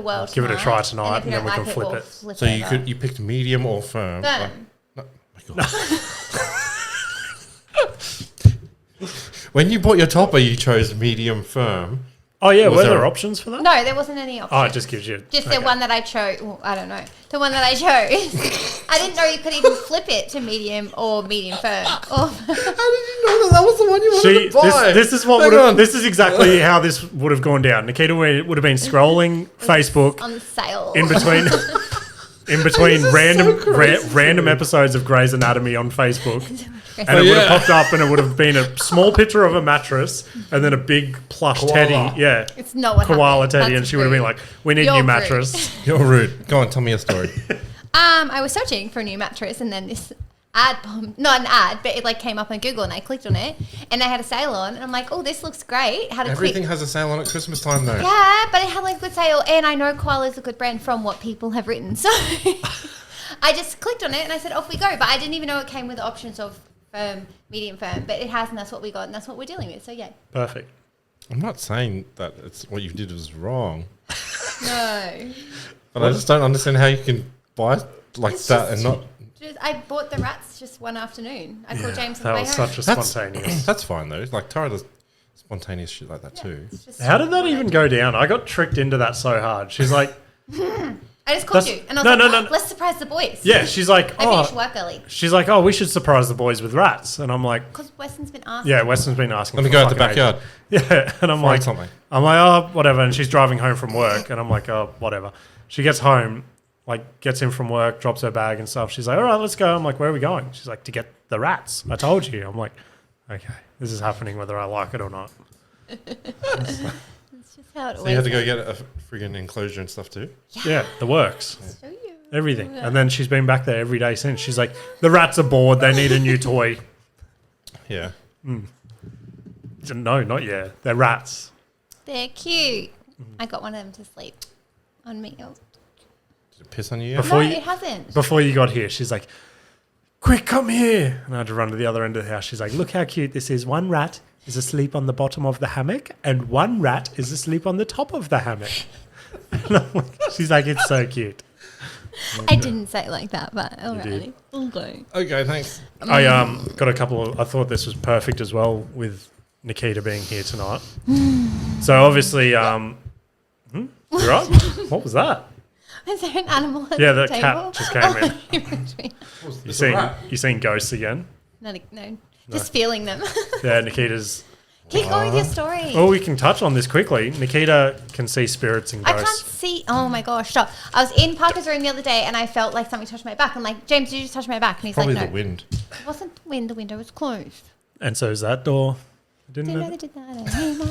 whirl.
Give it a try tonight,
if we
and then
don't
we can
like
flip
we'll
it.
flip
So
over.
you picked medium or firm.
Firm.
Oh my god. When you bought your topper, you chose medium firm.
Oh yeah,
Was
were
there
there
a-
options for that?
No, there wasn't any option.
Oh, it just gives you
Just
okay.
the one that I chose. Well, I don't know. The one that I chose. I didn't know you could even flip it to medium or medium firm. Or
How did you know that was the one you wanted
See,
to buy?
this is what
Hang
would have,
on.
this is exactly how this would have gone down. Nikita would have been scrolling Facebook
on sale.
in between random episodes of Grey's Anatomy on Facebook, and it would have popped up, and it would have been a small picture of a mattress, and then a big plush
Koala.
teddy, yeah,
It's not what
koala
happened.
teddy,
That's
and she would have been
rude.
like, "We need
You're
new
rude.
mattress."
You're rude. Go on, tell me a story.
I was searching for a new mattress, and then this ad, not an ad, but it like came up on Google, and I clicked on it, and they had a sale on, and I'm like, oh, this looks great. Had a
Everything
quick,
has a sale on at Christmas time though.
yeah, but it had like a good sale, and I know Koala's a good brand from what people have written, so I just clicked on it, and I said, off we go. But I didn't even know it came with the options of firm, medium firm, but it has, and that's what we got, and that's what we're dealing with. So yeah,
Perfect.
I'm not saying that it's what you did was wrong,
No.
but I just don't understand how you can buy like
It's
that
just
and not.
I bought the rats just one afternoon. I called James on the
That
way
was
home.
such a
That's-
spontaneous.
That's fine though. Like Tara does spontaneous shit like that too.
It's just
How did that
what I
even
do.
go down? I got tricked into that so hard. She's like,
I just called
That's-
you, and I was
no,
like,
no, no.
let's surprise the boys.
yeah, she's like,
I finished
oh,
work early
she's like, oh, we should surprise the boys with rats. And I'm like,
because Weston's been asking.
yeah, Weston's been asking.
Let me
for
go out the
fucking
backyard.
ages. Yeah, and I'm
Find
like,
something.
oh, whatever. And she's driving home from work, and I'm like, oh, whatever. She gets home, like, gets in from work, drops her bag and stuff. She's like, all right, let's go. I'm like, where are we going? She's like, to get the rats. I told you. I'm like, okay, this is happening whether I like it or not.
It's just how it
So you had to
always
go get a friggin' enclosure and stuff too.
Yeah, the works.
is. Show you.
Everything. And then she's been back there every day since. She's like, the rats are bored. They need a new toy.
Yeah.
No, not yet. They're rats.
They're cute. I got one of them to sleep on me. Oh.
Did it piss on you?
Before
No,
you-
it hasn't.
Before you got here, she's like, quick, come here. And I had to run to the other end of the house. She's like, look how cute this is. One rat is asleep on the bottom of the hammock, and one rat is asleep on the top of the hammock. And I'm like, she's like, it's so cute.
I didn't say it like that, but alrighty. Okay.
Okay, thanks.
I got a couple of, I thought this was perfect as well with Nikita being here tonight. So obviously, you're right? What was that?
Is there an animal at
Yeah,
the
the
table?
cat just came in. You seen ghosts again?
No, just feeling them.
Yeah, Nikita's.
Keep going with your story.
Oh, we can touch on this quickly. Nikita can see spirits and
I can't
ghosts.
see. Oh my gosh, stop. I was in Parker's room the other day and I felt like something touched my back. I'm like, James, did you just touch my back? And he's
Probably
like, no.
the wind.
It wasn't the wind. The window was closed.
And so is that door. Didn't
Didn't know
it?
they did that anymore.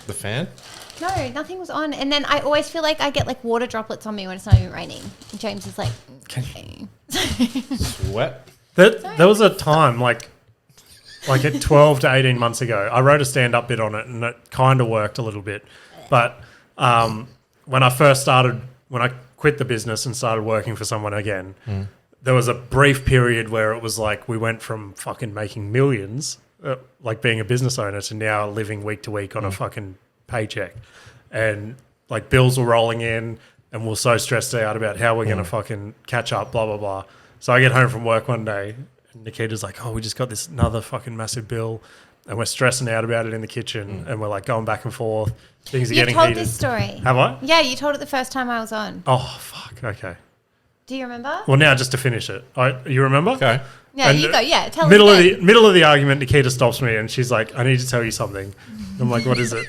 The fan?
No, nothing was on. And then I always feel like I get like water droplets on me when it's not even raining. And James is like, okay.
Sweat?
There was a time like at 12 to 18 months ago, I wrote a stand-up bit on it, and it kind of worked a little bit. But when I quit the business and started working for someone again, there was a brief period where it was like we went from fucking making millions, like being a business owner, to now living week to week on a fucking paycheck. And like bills were rolling in, and we're so stressed out about how we're going to fucking catch up, blah, blah, blah. So I get home from work one day, and Nikita's like, oh, we just got this another fucking massive bill, and we're stressing out about it in the kitchen, and we're like going back and forth. Things are
You
getting
told
heated.
this story.
Have I?
Yeah, you told it the first time I was on.
Oh, fuck. Okay.
Do you remember?
Well, now just to finish it. You remember?
Okay.
Yeah,
and
you go. Yeah, tell
Middle
us
of
again.
the middle of the argument, Nikita stops me, and she's like, I need to tell you something. I'm like, what is it?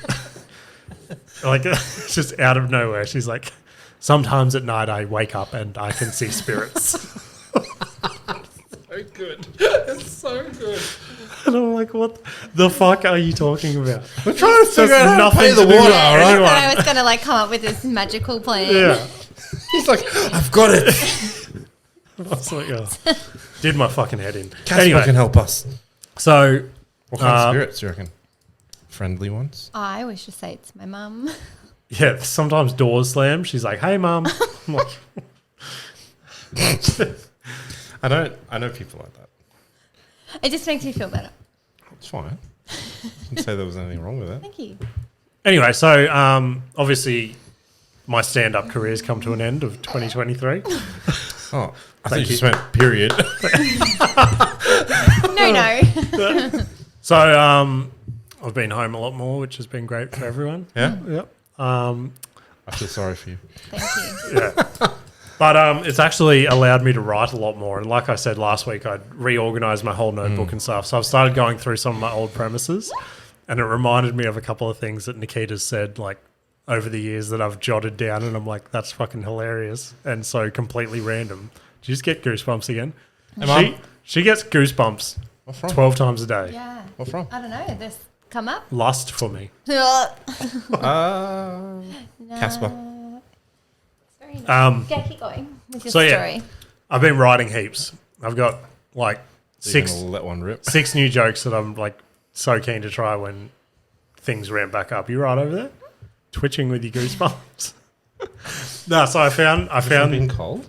Like, it's just out of nowhere. She's like, sometimes at night I wake up and I can see spirits.
So good. It's so good.
And I'm like, what the fuck are you talking about?
We're trying to figure out how to pay
nothing
the
to do
water,
with
all
I
right?
thought I was gonna like come up with this magical plan.
Yeah.
He's like, I've got it.
I was like, oh. Did my fucking head in.
Casper
Anyway,
can help us.
so
What kind of spirits do you reckon? Friendly ones?
I always just say it's my mum.
yeah, sometimes doors slam. She's like, hey, mum. I'm like,
I know people like that.
It just makes me feel better.
It's fine. Didn't say there was anything wrong with it.
Thank you.
anyway, so obviously my stand-up career's come to an end of 2023.
Oh, I
Thank
think you
you.
just went period.
No.
So I've been home a lot more, which has been great for everyone.
Yeah?
Yep.
I feel sorry for you.
Thank you.
Yeah. But it's actually allowed me to write a lot more. And like I said last week, I'd reorganized my whole notebook and stuff. So I've started going through some of my old premises, and it reminded me of a couple of things that Nikita's said, like, over the years that I've jotted down, and I'm like, that's fucking hilarious and so completely random. Do you just get goosebumps again?
Hey, Mum.
She gets goosebumps
What from?
12 times a day.
Yeah.
What from?
I don't know. This come up.
Lust for me.
Casper.
Very nice. Yeah, keep going with your
So, yeah.
story.
I've been writing heaps. I've got like
So you're
six
gonna let one rip.
6 new jokes that I'm like so keen to try when things ramp back up. You right over there? Twitching with your goosebumps. No, so I found
Being cold?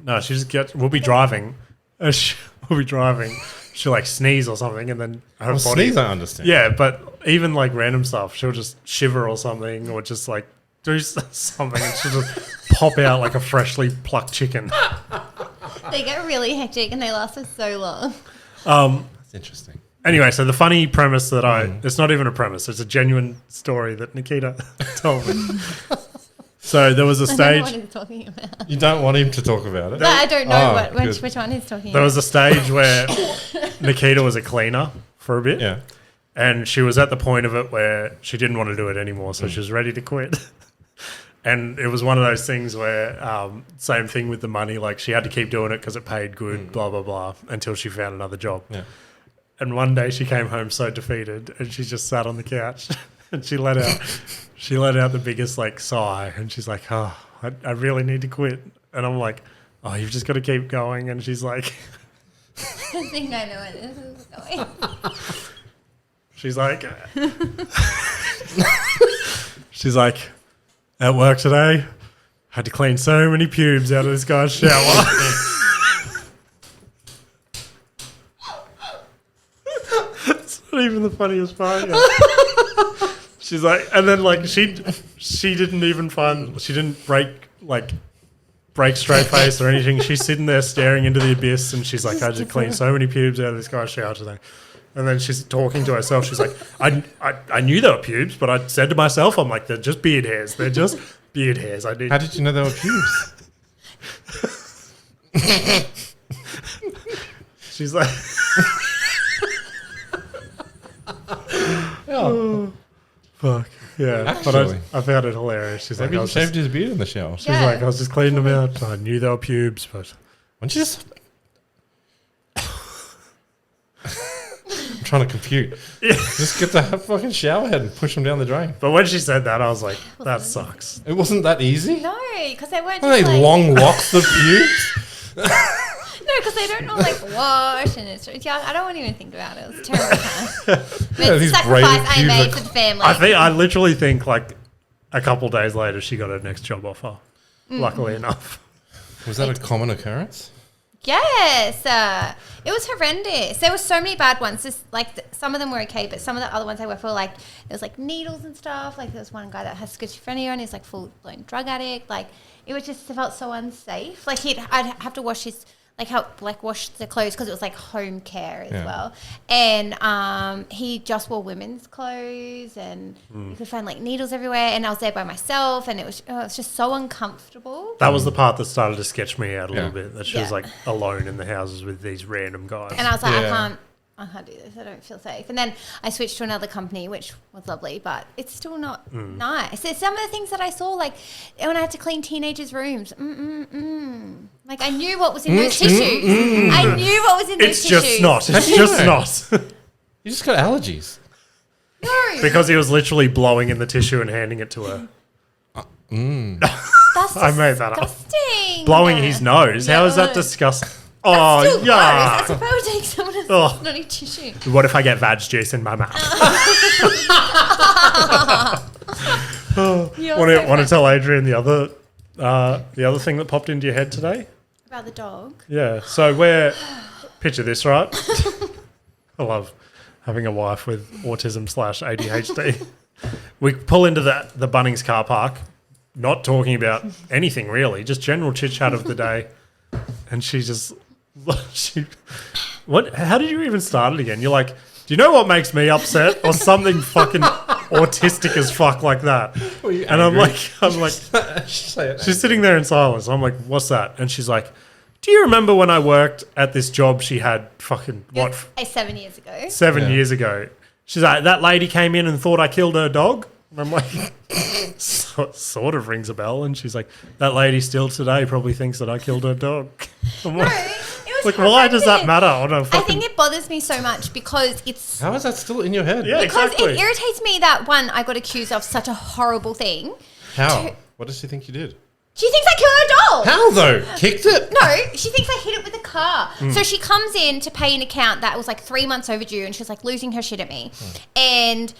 no, she just gets we'll be driving. We'll be driving. she'll like sneeze or something, and then her
Well,
body.
sneeze, I understand.
Yeah, but even like random stuff, she'll just shiver or something, or just like do something, and she'll just pop out like a freshly plucked chicken.
They get really hectic and they last for so long.
That's interesting.
Anyway, so the funny premise that it's not even a premise, it's a genuine story that Nikita told me. So there was a
I don't know what
stage.
he's talking about.
You don't want him to talk about it?
But I don't know
good.
which one he's talking
There
about.
was a stage where Nikita was a cleaner for a bit.
Yeah.
And she was at the point of it where she didn't want to do it anymore, so she was ready to quit. And it was one of those things where, same thing with the money, like she had to keep doing it because it paid good, blah, blah, blah, until she found another job.
Yeah.
And one day she came home so defeated and she just sat on the couch and she let out the biggest like sigh, and she's like, oh, I really need to quit. And I'm like, oh, you've just got to keep going. And she's like,
I think I know where this is going.
she's like, at work today, had to clean so many pubes out of this guy's shower. It's not even the funniest part yet. She's like, and then like she didn't break straight face or anything. She's sitting there staring into the abyss, and she's like, I just cleaned so many pubes out of this guy's shower today. And then she's talking to herself. She's like, I knew they were pubes, but I said to myself, I'm like, they're just beard hairs. They're just beard hairs. I need.
How did you know they were pubes?
She's like, oh, fuck. Yeah.
Actually.
But I found it hilarious. She's like,
Maybe
I
he
was
shaved his beard in the shower.
she's like, I was just cleaning them out. I knew they were pubes, but
Why don't you just... I'm trying to compute. Just get the fucking shower head and push them down the drain.
when she said that, I was like, that sucks.
It wasn't that easy.
No, because they weren't
Are they
just like,
long locks of pubes?
No, because they don't all like wash and it's yeah. I don't want to even think about it. It was a terrible time.
Yeah,
It's
these
a sacrifice
braided
I
pubes
made
are-
for the family.
I literally think like a couple days later, she got her next job offer. Luckily enough.
Was that a common occurrence?
Yes, it was horrendous. There were so many bad ones. Just like some of them were okay, but some of the other ones I worked for, like there was like needles and stuff. Like there was one guy that has schizophrenia and he's like full blown drug addict. Like it was just, it felt so unsafe. Like I'd have to wash his wash the clothes because it was like home care as well. And he just wore women's clothes, and you could find like needles everywhere. And I was there by myself, and it was just so uncomfortable.
That was the part that started to sketch me out a little
Yeah.
bit. That she was
Yeah.
like alone in the houses with these random guys.
And I was like,
Yeah.
I can't do this. I don't feel safe. And then I switched to another company, which was lovely, but it's still not nice. There's some of the things that I saw, like when I had to clean teenagers' rooms. Like I knew what was in those tissues. I knew what was in those
It's
tissues.
just not. It's
do you
just
know?
not.
You just got allergies.
No,
Because he was literally blowing in the tissue and handing it to her.
that's
I made that up.
disgusting.
Blowing his nose. How is that
Yuck.
disgusting?
Still
Oh,
gross.
yeah.
That's about to take some of this
Oh.
snotty tissue.
What if I get vag juice in my mouth?
You're
Want
so
to tell Adrian the other thing that popped into your head today?
about the dog.
Yeah. So picture this, right? I love having a wife with autism / ADHD. We pull into the Bunnings car park, not talking about anything really, just general chit chat of the day, and how did you even start it again? You're like, do you know what makes me upset? Or something fucking autistic as fuck like that. And I'm like,
Say it.
she's sitting there in silence. I'm like, what's that? And she's like, do you remember when I worked at this job she had fucking, what,
7 years ago.
7 years ago? She's like, that lady came in and thought I killed her dog. And I'm like, sort of rings a bell. And she's like, that lady still today probably thinks that I killed her dog. I'm like,
It was
like, why does that
horrendous.
matter? On a
I
fucking,
think it bothers me so much because it's
How is that still in your head?
yeah,
because
exactly.
it irritates me that one I got accused of such a horrible thing.
How? What does she think you did?
She thinks I killed her dog.
How though? Kicked it?
No, she thinks I hit it with a car. So she comes in to pay an account that was like 3 months overdue, and she's like losing her shit at me. And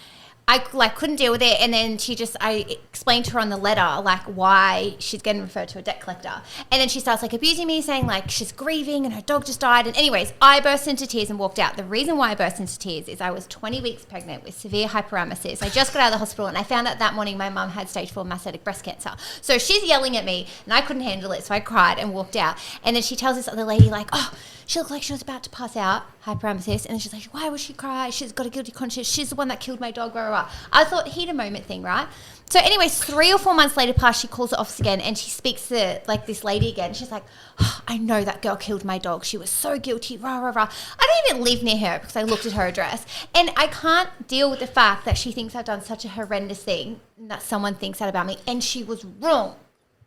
I like couldn't deal with it, and then I explained to her on the letter like why she's getting referred to a debt collector, and then she starts like abusing me, saying like she's grieving and her dog just died. And anyways, I burst into tears and walked out. The reason why I burst into tears is I was 20 weeks pregnant with severe hyperemesis. I just got out of the hospital, and I found out that morning my mum had stage 4 metastatic breast cancer. So she's yelling at me, and I couldn't handle it, so I cried and walked out. And then she tells this other lady like, oh, she looked like she was about to pass out, hyperemesis, and then she's like, why would she cry? She's got a guilty conscience. She's the one that killed my dog, blah, blah, blah. I thought heat a moment thing, right? So anyways, 3 or 4 months later past, she calls the office again, and she speaks to like this lady again. She's like, oh, I know that girl killed my dog. She was so guilty, rah, rah, rah. I don't even live near her because I looked at her address. And I can't deal with the fact that she thinks I've done such a horrendous thing and that someone thinks that about me, and she was wrong.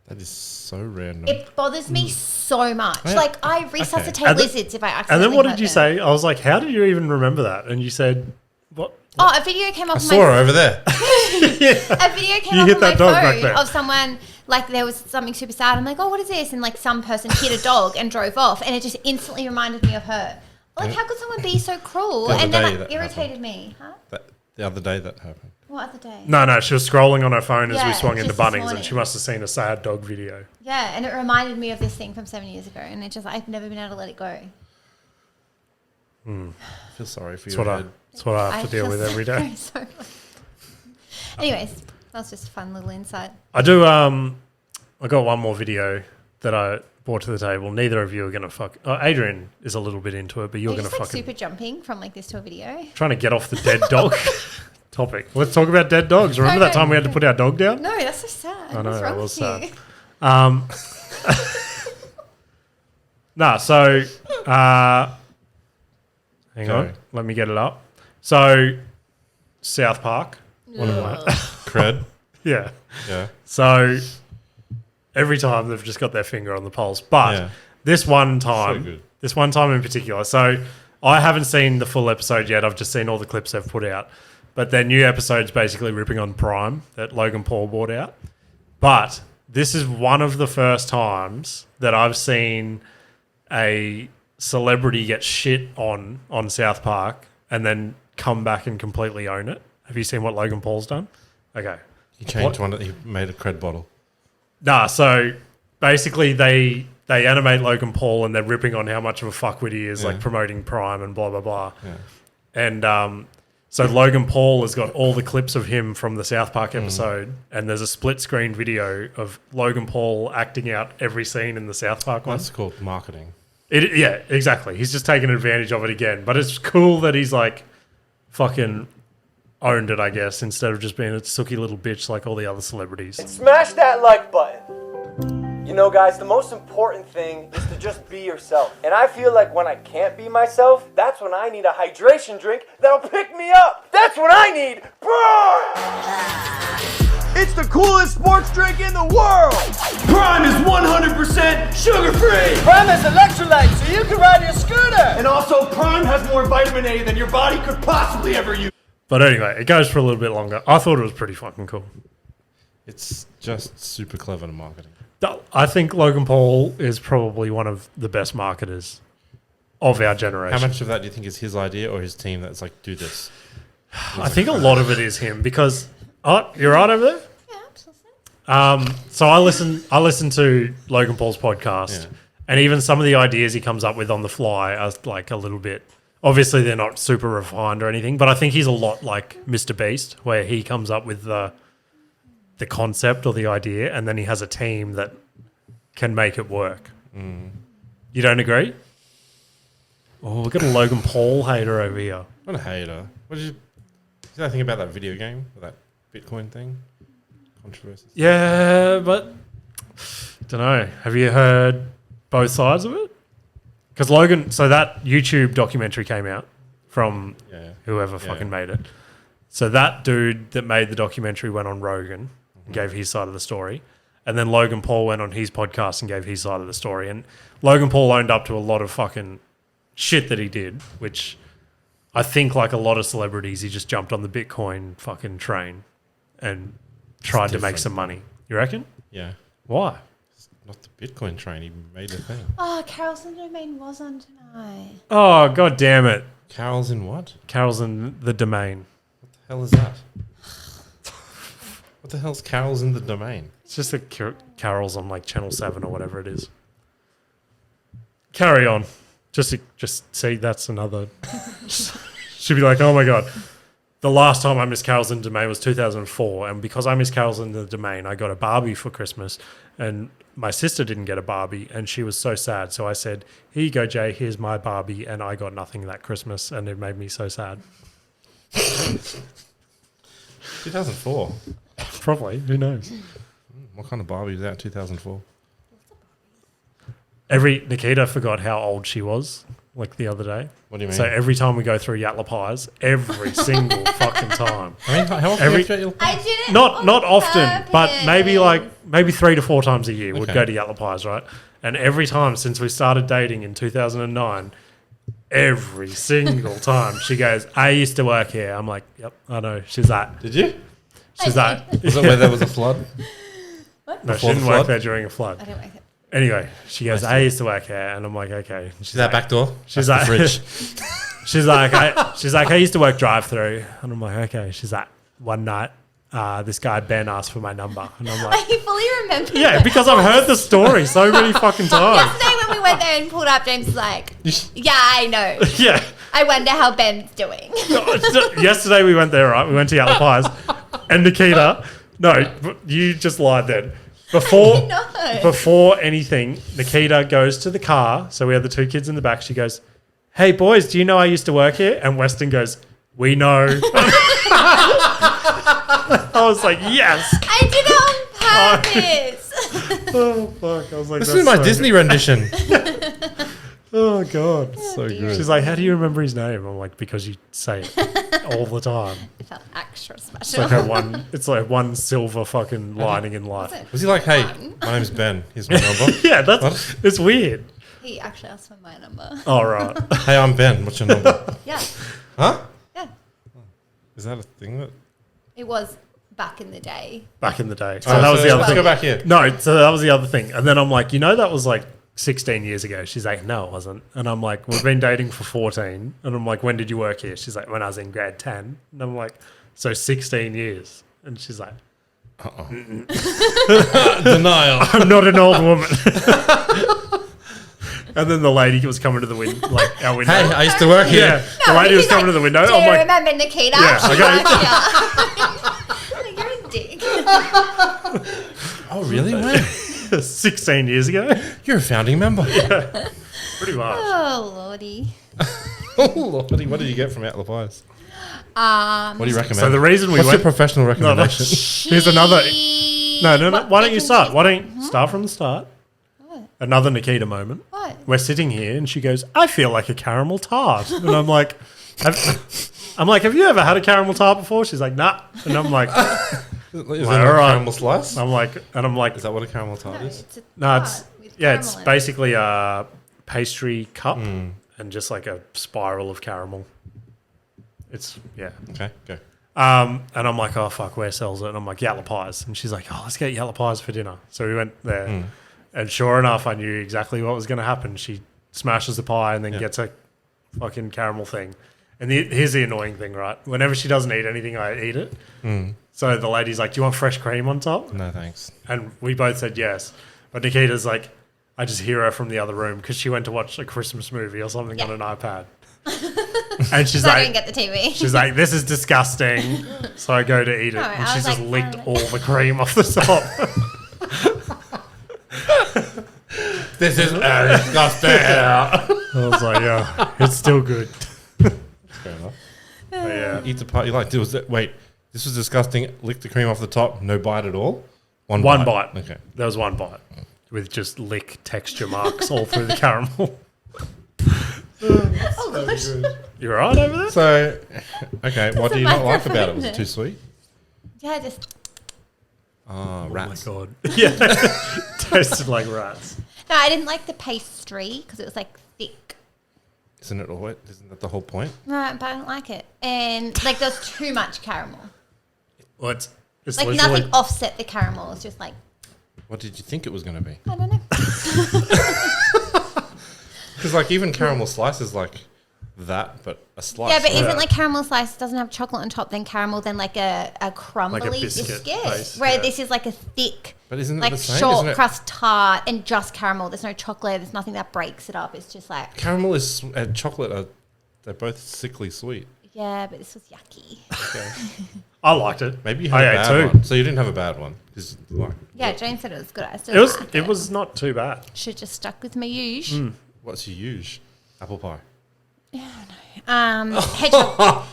That is so random.
It bothers me so much.
Yeah.
Like, I resuscitate
And
lizards if I accidentally
And then what
hurt
did you
them.
say? I was like, how did you even remember that? And you said, what?
Oh, a video came up
I
on
saw her over there.
A video came
You
up
hit
on my
that dog back there.
phone of someone, like there was something super sad. I'm like, oh, what is this? And like some person hit a dog and drove off, and it just instantly reminded me of her. Like, how could someone be so cruel?
The other
And then
day
that
that
irritated me. Huh?
The other day that happened.
What other day?
No, she was scrolling on her phone as we
Yeah,
swung into
just this
Bunnings, and
morning.
she must have seen a sad dog video.
Yeah, and it reminded me of this thing from 7 years ago, and I've never been able to let it go.
I feel sorry for
That's
your
what
head.
that's what I have to deal
feel
with every day.
so Anyways, that was just a fun little insight.
I do. I got one more video that I brought to the table. Neither of you are gonna fuck. Adrian is a little bit into it, but you're
Are you
gonna
just like
fucking
super jumping from like this to a video?
trying to get off the dead dog topic. Let's talk about dead dogs. Remember
No,
that time we had to put our dog down?
No, that's so sad.
I know,
What's
it
wrong
was
with you?
sad. So hang
Go.
on, let me get it up. So South Park, one of my
Cred.
yeah.
Yeah.
So every time they've just got their finger on the pulse, but
Yeah.
this one
So
time,
good.
this one time in particular. So I haven't seen the full episode yet. I've just seen all the clips they've put out. But their new episode's basically ripping on Prime that Logan Paul brought out. But this is one of the first times that I've seen a celebrity get shit on South Park and then come back and completely own it. Have you seen what Logan Paul's done? Okay.
He changed one. He made a Cred bottle.
Nah, so basically they animate Logan Paul and they're ripping on how much of a fuckwit he is,
Yeah.
like promoting Prime and blah, blah, blah.
Yeah.
And so Logan Paul has got all the clips of him from the South Park episode, and there's a split screen video of Logan Paul acting out every scene in the South Park one.
That's called marketing.
Yeah, exactly. He's just taking advantage of it again. But it's cool that he's like fucking owned it, I guess, instead of just being a sooky little bitch like all the other celebrities.
Smash that like button. You know, guys, the most important thing is to just be yourself. And I feel like when I can't be myself, that's when I need a hydration drink that'll pick me up. That's when I need Prime! It's the coolest sports drink in the world!
Prime is 100% sugar-free!
Prime has electrolytes, so you can ride your scooter!
And also, Prime has more vitamin A than your body could possibly ever use.
But anyway, it goes for a little bit longer. I thought it was pretty fucking cool.
It's just super clever to marketing.
I think Logan Paul is probably one of the best marketers of our generation.
How much of that do you think is his idea or his team that's like, do this?
I think a lot of it is him because you're right over there.
Yeah, absolutely.
So I listen to Logan Paul's podcast,
Yeah.
and even some of the ideas he comes up with on the fly are like a little bit. Obviously, they're not super refined or anything, but I think he's a lot like Mr. Beast, where he comes up with the concept or the idea, and then he has a team that can make it work. You don't agree? Oh, we've got a Logan Paul hater over here.
Not a hater. What did you think about that video game or that Bitcoin thing? Controversy.
Yeah, but don't know. Have you heard both sides of it? Because Logan, so that YouTube documentary came out from
Yeah.
whoever fucking made it. So that dude that made the documentary went on Rogan and gave his side of the story. And then Logan Paul went on his podcast and gave his side of the story. And Logan Paul owned up to a lot of fucking shit that he did, which I think, like a lot of celebrities, he just jumped on the Bitcoin fucking train and tried to make
different.
some money. You reckon?
Yeah.
Why?
It's not the Bitcoin train. He made a thing.
Oh, Carol's in domain was on tonight.
Oh, god damn it.
Carol's in what?
Carol's in the domain.
What the hell is that? What the hell's Carols in the Domain?
It's just the carols on like Channel 7 or whatever it is. Carry on. Just see, that's another. She'd be like, oh my God. The last time I missed Carols in the Domain was 2004. And because I missed Carols in the Domain, I got a Barbie for Christmas. And my sister didn't get a Barbie. And she was so sad. So I said, here you go, Jay. Here's my Barbie. And I got nothing that Christmas. And it made me so sad.
2004.
Probably. Who knows?
What kind of Barbie was that in 2004?
Nikita forgot how old she was, like the other day.
What do you mean?
So every time we go through Yatla Pies, every single fucking time.
I mean, how often do you get your
I did it.
Not
on
often, but
purpose.
maybe 3 to 4 times a year we'd
Okay.
go to Yatla Pies, right? And every time since we started dating in 2009, every single time she goes, I used to work here. I'm like, yep, I know. She's that.
Did you?
She's that.
Was it where there was a flood?
No, she
Before the
didn't work
flood?
there during a flood.
I don't like it.
Anyway, she goes, I used to work here. And I'm like, okay.
She's that back door.
She's
That's
like,
the fridge.
she's like, I used to work drive-through. And I'm like, okay. She's like, one night, this guy Ben asked for my number. And I'm like,
I fully remember.
yeah,
that.
because I've heard the story so many fucking times.
Yesterday when we went there and pulled up, James was like, yeah, I know.
Yeah.
I wonder how Ben's doing.
Yesterday we went there, right? We went to Yatla Pies. And Nikita, no, you just lied then. Before anything, Nikita goes to the car. So we have the 2 kids in the back. She goes, hey, boys, do you know I used to work here? And Weston goes, we know. I was like, yes.
I did it on purpose.
Oh, fuck. I was like,
This
that's
is my
so
Disney
good.
rendition.
Oh, God.
So good.
She's like, how do you remember his name? I'm like, because you say it all the time.
It felt extra
It's
special.
like one silver fucking lining in life.
Was he like, hey, my name's Ben. Here's my number.
Yeah,
What?
it's weird.
He actually asked for my number.
All right.
Hey, I'm Ben. What's your number?
Yeah.
Huh?
Yeah.
Is that a thing? That...
It was back in the day.
Back in the day. So
Oh,
that was the other
let's
thing.
go back here.
No, so that was the other thing. And then I'm like, that was like 16 years ago. She's like, no, it wasn't. And I'm like, we've been dating for 14. And I'm like, when did you work here? She's like, when I was in grade 10. And I'm like, so 16 years. And she's like,
Denial.
I'm not an old woman. And then the lady was coming to the window, like our window.
Hey, I used to work here.
Yeah, the lady was
he's
coming
like,
to the window.
Do
I'm
you
like,
remember Nikita?
Yeah,
She
okay.
worked here. You're a dick.
Oh, really? When?
16 years ago.
You're a founding member.
Pretty much.
Oh, lordy.
Oh, Lordy, what did you get from Yatla Pies? What do you recommend?
So the reason we
What's
went.
your professional
No,
recommendation?
here's another. No.
What,
Why don't you
bacon
start?
cheese-
Why don't you start from the start?
What?
Another Nikita moment.
What?
We're sitting here and she goes, I feel like a caramel tart. And I'm like, have you ever had a caramel tart before? She's like, nah. And I'm like,
Is
Well,
it a
alright.
caramel slice?
Is
that what a caramel tart is?
It's a
no, it's
tart with
yeah, it's
caramel in it.
basically a pastry cup and just like a spiral of caramel. It's yeah.
Okay, go.
And I'm like, oh fuck, where sells it? And I'm like, Yatla Pies. And she's like, oh, let's get Yatla Pies for dinner. So we went there, and sure enough, I knew exactly what was going to happen. She smashes the pie and then gets a fucking caramel thing. And here's the annoying thing, right? Whenever she doesn't eat anything, I eat it. So the lady's like, do you want fresh cream on top?
No, thanks.
And we both said yes. But Nikita's like, I just hear her from the other room because she went to watch a Christmas movie or something
Yeah.
on an iPad. And she's
So I didn't
like,
get the TV.
she's like, this is disgusting. So I go to eat it.
No,
And
I
she's
was
just
like,
licked
oh.
all the cream off the top.
This is disgusting.
I was like, yeah, it's still good.
Fair enough.
But yeah.
Eat the pie. You like, wait, this was disgusting. Lick the cream off the top. No bite at all?
One bite.
Okay.
There was one bite with just lick texture marks all through the caramel.
Oh, gosh.
You all right over there?
So, okay, what do you not like
microphone
about it? Was
there.
it too sweet?
Yeah, just.
Oh, rats.
Oh my God. Yeah. Tasted like rats.
No, I didn't like the pastry because it was like thick.
Isn't that the whole point?
No, but I don't like it. And like there's too much caramel.
Well, it's
Like
literally...
nothing offset the caramel. It's just like,
What did you think it was going to be?
I don't know.
Because like even caramel slices, like that, but a slice.
Yeah, but
Yeah.
isn't like caramel slice doesn't have chocolate on top, then caramel, then like a crumbly
biscuit
biscuit.
base,
where
yeah.
this is like a thick,
But isn't it
like
the same?
short
Isn't it-
crust tart and just caramel. There's no chocolate. There's nothing that breaks it up. It's just like,
Caramel and chocolate are they're both sickly sweet.
yeah, but this was yucky.
I liked it.
Maybe you had
I
a
ate
bad
too.
one. So you didn't have a bad one. 'Cause, like,
Yeah, Jane said it was good. I still liked
It was not too bad.
Should just stuck with my usual.
what's your usual? Apple pie.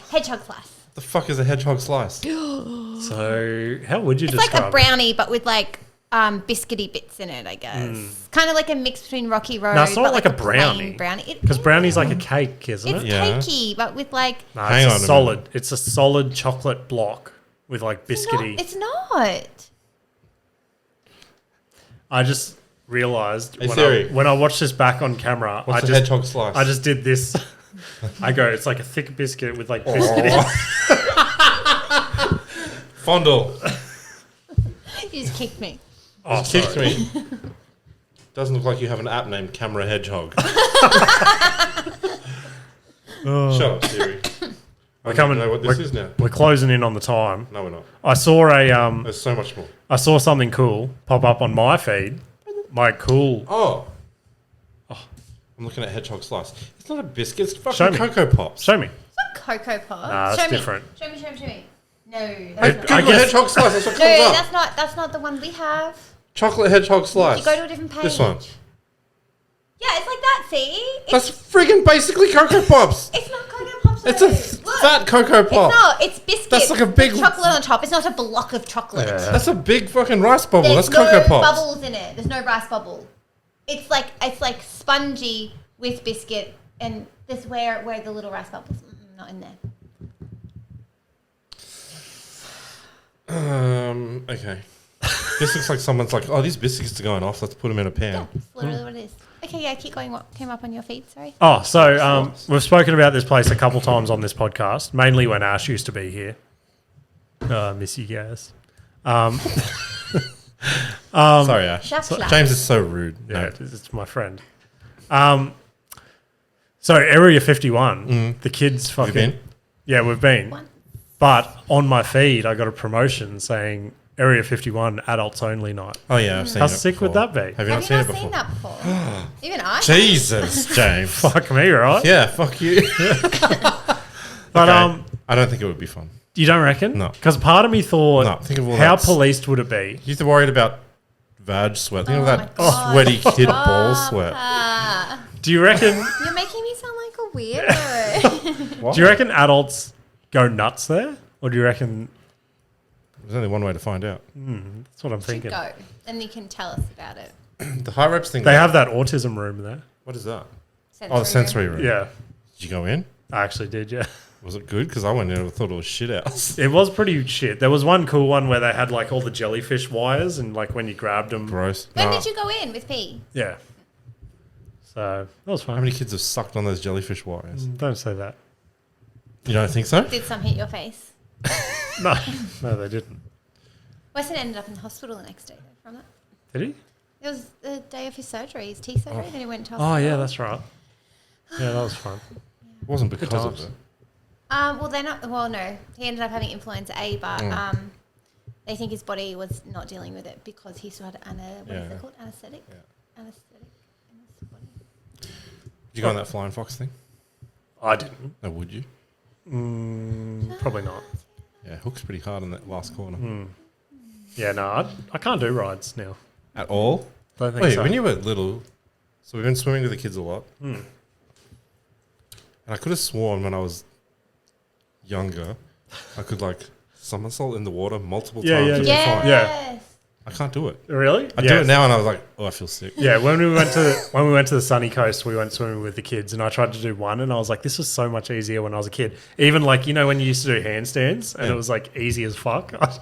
Hedgehog slice.
The fuck is a hedgehog slice?
So how would you
It's like
describe
a brownie, but with like biscuity bits in it, I guess. Kind of like a mix between Rocky Road.
No, it's not
but
like a brownie.
brownie.
Because brownie's like a cake, isn't
It's
it?
Yeah.
cakey, but with like.
No,
Hang
it's
on
a
a
solid.
minute.
It's a solid chocolate block with like biscuity.
It's not.
I just realized
Hey, Siri.
when I watched this back on camera,
What's
I
a
just
hedgehog slice?
I just did this. I go, it's like a thick biscuit with like biscuity.
Fondle.
You just kicked me.
Oh,
Kicked
sorry.
me. Doesn't look like you have an app named Camera Hedgehog. Shut up, Siri.
We're
I
coming.
know what this is now.
We're closing in on the time.
No, we're not.
I saw
There's so much more.
I saw something cool pop up on my feed. My cool.
Oh. I'm looking at hedgehog slice. It's not a biscuit. It's
Show
fucking
me.
Cocoa Pops.
Show me.
Cocoa Pops.
Nah, that's
show
different.
Me. Show me. No,
Hey,
that's
Google
not.
guess-
hedgehog slice. That's what
No,
comes up.
that's not the one we have.
Chocolate hedgehog slice.
You go to a different page.
This one.
Yeah, it's like that. See, it's,
That's friggin' basically Cocoa Pops.
it's not Cocoa Pops.
It's
though.
a
Look,
fat Cocoa Pop.
It's not. It's biscuit.
That's like a big-
with chocolate on top. It's not a block of chocolate.
Yeah.
That's a big fucking rice bubble.
There's
That's Cocoa
no
Pops.
bubbles in it. There's no rice bubble. It's like spongy with biscuit, and this where the little rice bubbles. Not in there.
Okay. This looks like someone's like, oh, these biscuits are going off. Let's put them in a pan.
Yeah, that's literally what it is. Okay, yeah, keep going. What came up on your feed? Sorry.
Oh, so we've spoken about this place a couple times on this podcast, mainly when Ash used to be here. Miss you guys.
Sorry, Ash.
That's loud.
James is so rude.
Yeah,
No.
it's my friend. So Area 51, the kids
Have you
fucking
been?
yeah, we've been.
One.
But on my feed, I got a promotion saying Area 51 adults only night.
Oh, yeah, I've seen
How
it
sick would
before.
that be?
Have you
Have
not
you
seen
not
it before?
seen that before? Even I.
Jesus, James.
Fuck me, right?
Yeah, fuck you.
But
Okay. I don't think it would be fun.
you don't reckon?
No.
Because part of me thought,
No, think of all
how
that-
policed would it be?
You're worried about vag sweat. Think of
Oh
that
my God.
sweaty kid ball sweat.
Do you reckon?
You're making me sound like a weirdo.
Do you reckon adults go nuts there, or do you reckon
There's only one way to find out.
that's what I'm thinking?
Go, and you can tell us about it.
The high reps thing.
They have that autism room there.
What is that?
Sensory
Oh, the sensory room.
Yeah,
Did you go in?
I actually did. Yeah.
Was it good? Because I went in and thought it was shit house.
It was pretty shit. There was one cool one where they had like all the jellyfish wires, and like when you grabbed them,
Gross.
When
Nah.
did you go in with P?
yeah. So that was
How
fun.
many kids have sucked on those jellyfish wires?
Don't say that.
You don't think so?
Did some hit your face?
No, no, they didn't.
Weston ended up in the hospital the next day from that.
Did he?
It was the day of his surgery, his teeth surgery. Then he went to hospital.
Oh yeah, that's right. Yeah, that was fun.
It wasn't because of
times.
it.
Well, they're not. Well, no, he ended up having influenza A, but they think his body was not dealing with it because he still had what is it called? Anesthetic.
Yeah.
Anesthetic in his body.
Did you go on that flying fox thing?
I didn't.
No, would you?
Probably not.
Yeah, hook's pretty hard in that last corner.
Yeah, no, I can't do rides now.
At all?
Don't think
Wait,
so.
when you were little, so we've been swimming with the kids a lot. And I could have sworn when I was younger, I could like somersault in the water multiple
Yeah,
times.
yeah,
and be
Yes.
fine.
Yeah.
I can't do it.
Really?
I do it now and I was like, oh, I feel sick.
Yeah, when we went to the sunny coast, we went swimming with the kids, and I tried to do one, and I was like, this was so much easier when I was a kid. Even like when you used to do handstands, and
Yeah.
it was like easy as fuck. I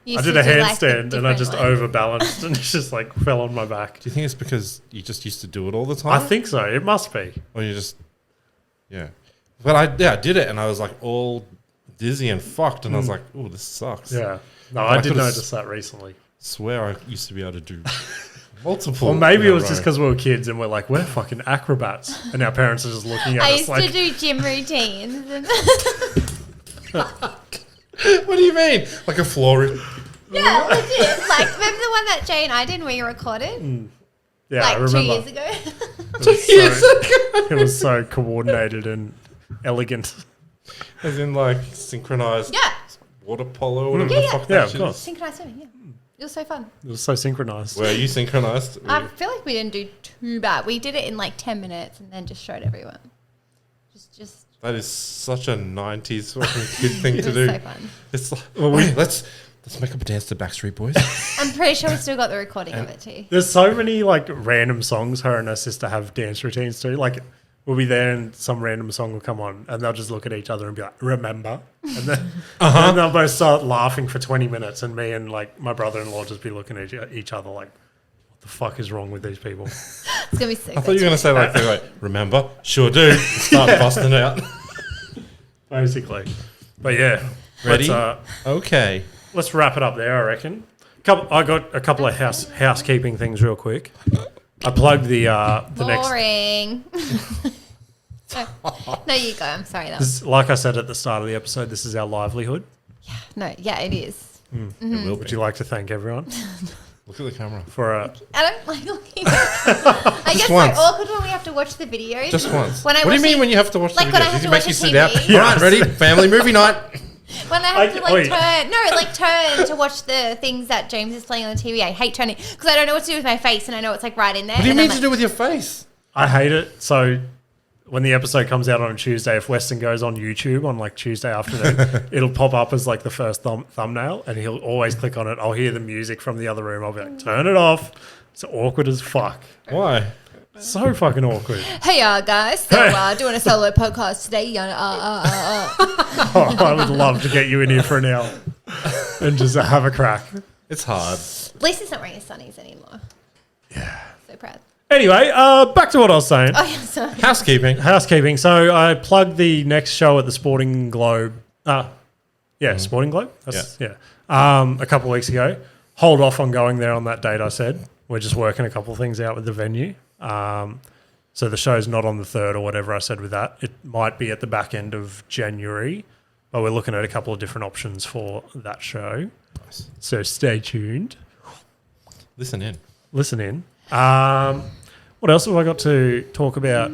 Used
did
to
a
do, like, the
handstand and I
different
just
one.
overbalanced and it just like fell on my back.
Do you think it's because you just used to do it all the time?
I think so. It must be.
Or you just, yeah. But I did it and I was like all dizzy and fucked and I was like, oh, this sucks.
Yeah. No,
I
I did
could've
notice that recently.
Swear I used to be able to do Multiple.
Or maybe
in
it
a
was just
row.
because we were kids and we're like, we're fucking acrobats. And our parents are just looking at
I
us
used
like,
to do gym routines. And
What do you mean? Like a floor?
yeah, legit. Like, remember the one that Jay and I did when we recorded?
yeah, I
Like 2
remember.
years ago?
It was so coordinated and elegant.
As in like synchronized
Yeah.
water polo, whatever
Yeah,
the
yeah.
fuck
Yeah,
that
of
shit
course.
is.
Synchronized swimming, yeah. It was so fun.
It was so synchronized.
Were you synchronized?
I feel like we didn't do too bad. We did it in like 10 minutes and then just showed everyone. Just
That is such a 90s fucking kid thing
it
to
was
do.
so fun.
It's like, hey, let's make up a dance to Backstreet Boys.
I'm pretty sure we still got the recording of it too.
There's so many like random songs her and her sister have dance routines to. Like we'll be there and some random song will come on and they'll just look at each other and be like, remember? And then and they'll both start laughing for 20 minutes and me and like my brother-in-law just be looking at each other like, what the fuck is wrong with these people?
It's going to be so
I thought you were going to say like, they're like, remember? Sure do. Start busting out.
Basically. But yeah.
Ready?
Okay. Let's wrap it up there, I reckon. I got a couple of housekeeping things real quick. I plugged the next.
boring. No, you go. I'm sorry. That was,
Like I said at the start of the episode, this is our livelihood.
no, yeah, it is.
It will
Would
be.
you like to thank everyone
Look at the camera.
for
I don't like looking. I get
once.
so awkward when we have to watch the videos.
Just once.
When I
what do you
watch
mean
it-
when you have to watch
like
the
when I
videos?
have
Does
to
he make
watch
you
a
sit
TV?
down?
Yes.
All right, ready? Family movie night.
When I have to
wait.
turn to watch the things that James is playing on the TV, I hate turning because I don't know what to do with my face and I know it's like right in there.
What do you
and
mean
I'm
to do with your face?
I hate it. So when the episode comes out on a Tuesday, if Weston goes on YouTube on like Tuesday afternoon, it'll pop up as like the first thumbnail and he'll always click on it. I'll hear the music from the other room. I'll be like, turn it off. It's awkward as fuck.
Why?
So fucking awkward.
Hey, guys. So, doing a solo podcast today.
Oh, I would love to get you in here for an hour and just have a crack.
It's hard.
At least he's not wearing his sunnies anymore. Yeah. So proud.
Anyway, back to what I was saying.
Oh, yeah, sorry.
Housekeeping.
Housekeeping. So I plugged the next show at the Sporting Globe. Sporting Globe. Yeah. A couple of weeks ago. Hold off on going there on that date. I said we're just working a couple of things out with the venue. So the show's not on the 3rd or whatever I said with that. It might be at the back end of January, but we're looking at a couple of different options for that show.
Nice.
So stay tuned.
Listen in.
Listen in. What else have I got to talk about?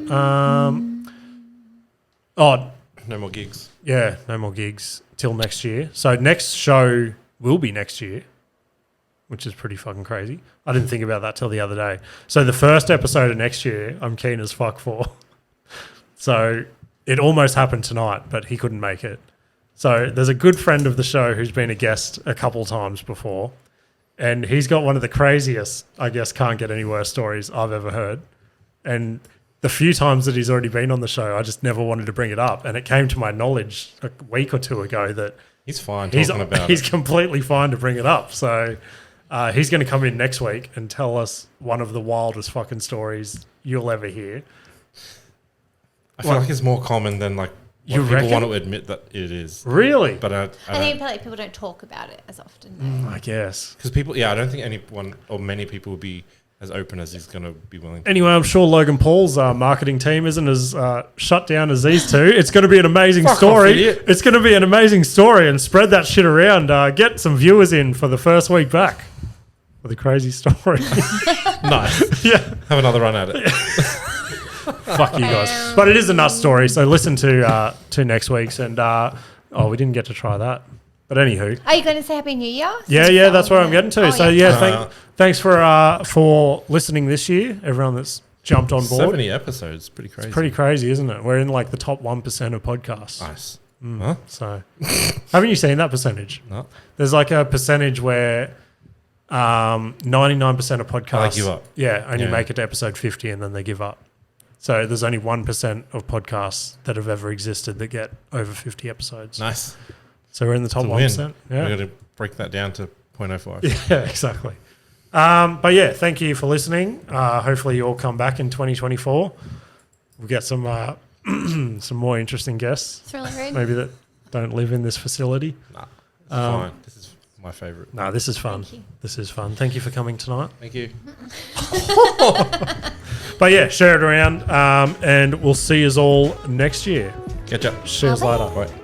No more gigs.
Yeah, no more gigs till next year. So next show will be next year, which is pretty fucking crazy. I didn't think about that till the other day. So the first episode of next year, I'm keen as fuck for. So it almost happened tonight, but he couldn't make it. So there's a good friend of the show who's been a guest a couple times before, and he's got one of the craziest, I guess, can't get any worse stories I've ever heard. And the few times that he's already been on the show, I just never wanted to bring it up. And it came to my knowledge a week or two ago that
He's fine
he's
talking about
he's
it.
completely fine to bring it up. So he's going to come in next week and tell us one of the wildest fucking stories you'll ever hear.
I feel like it's more common than like what
You
people
reckon?
want to admit that it is.
Really?
But
I
I
think
don't.
like people don't talk about it as often.
I guess.
Because people, I don't think anyone or many people will be as open as he's going to be willing to.
Anyway, I'm sure Logan Paul's marketing team isn't as shut down as these two. It's going to be an amazing
Fuck off,
story.
idiot.
It's going to be an amazing story and spread that shit around. Get some viewers in for the first week back with a crazy story.
Nice.
Yeah.
Have another run at it.
Fuck you guys. But it is a nut story, so listen to next week's. And we didn't get to try that. But anywho,
Are you going to say Happy New Year?
yeah, that's where I'm getting to.
Oh,
So thanks for listening this year, everyone that's jumped on board.
70 episodes. Pretty crazy.
Pretty crazy, isn't it? We're in like the top 1% of podcasts.
nice. Huh?
So haven't you seen that percentage?
No.
There's like a percentage where 99% of podcasts
give up.
only
Yeah.
make it to episode 50 and then they give up. So there's only 1% of podcasts that have ever existed that get over 50 episodes.
Nice.
So we're in the top
It's a win.
1%. Yeah.
We're going to break that down to 0.05.
Yeah, exactly. But yeah, thank you for listening. Hopefully you all come back in 2024. We'll get some some more interesting guests,
It's really rude.
maybe that don't live in this facility.
Nah, it's fine. This is my favorite.
No, this is fun.
Thank you.
This is fun. Thank you for coming tonight.
Thank you.
But yeah, share it around, and we'll see you all next year.
Catch up.
Cheers
Bye-bye.
later.
Bye.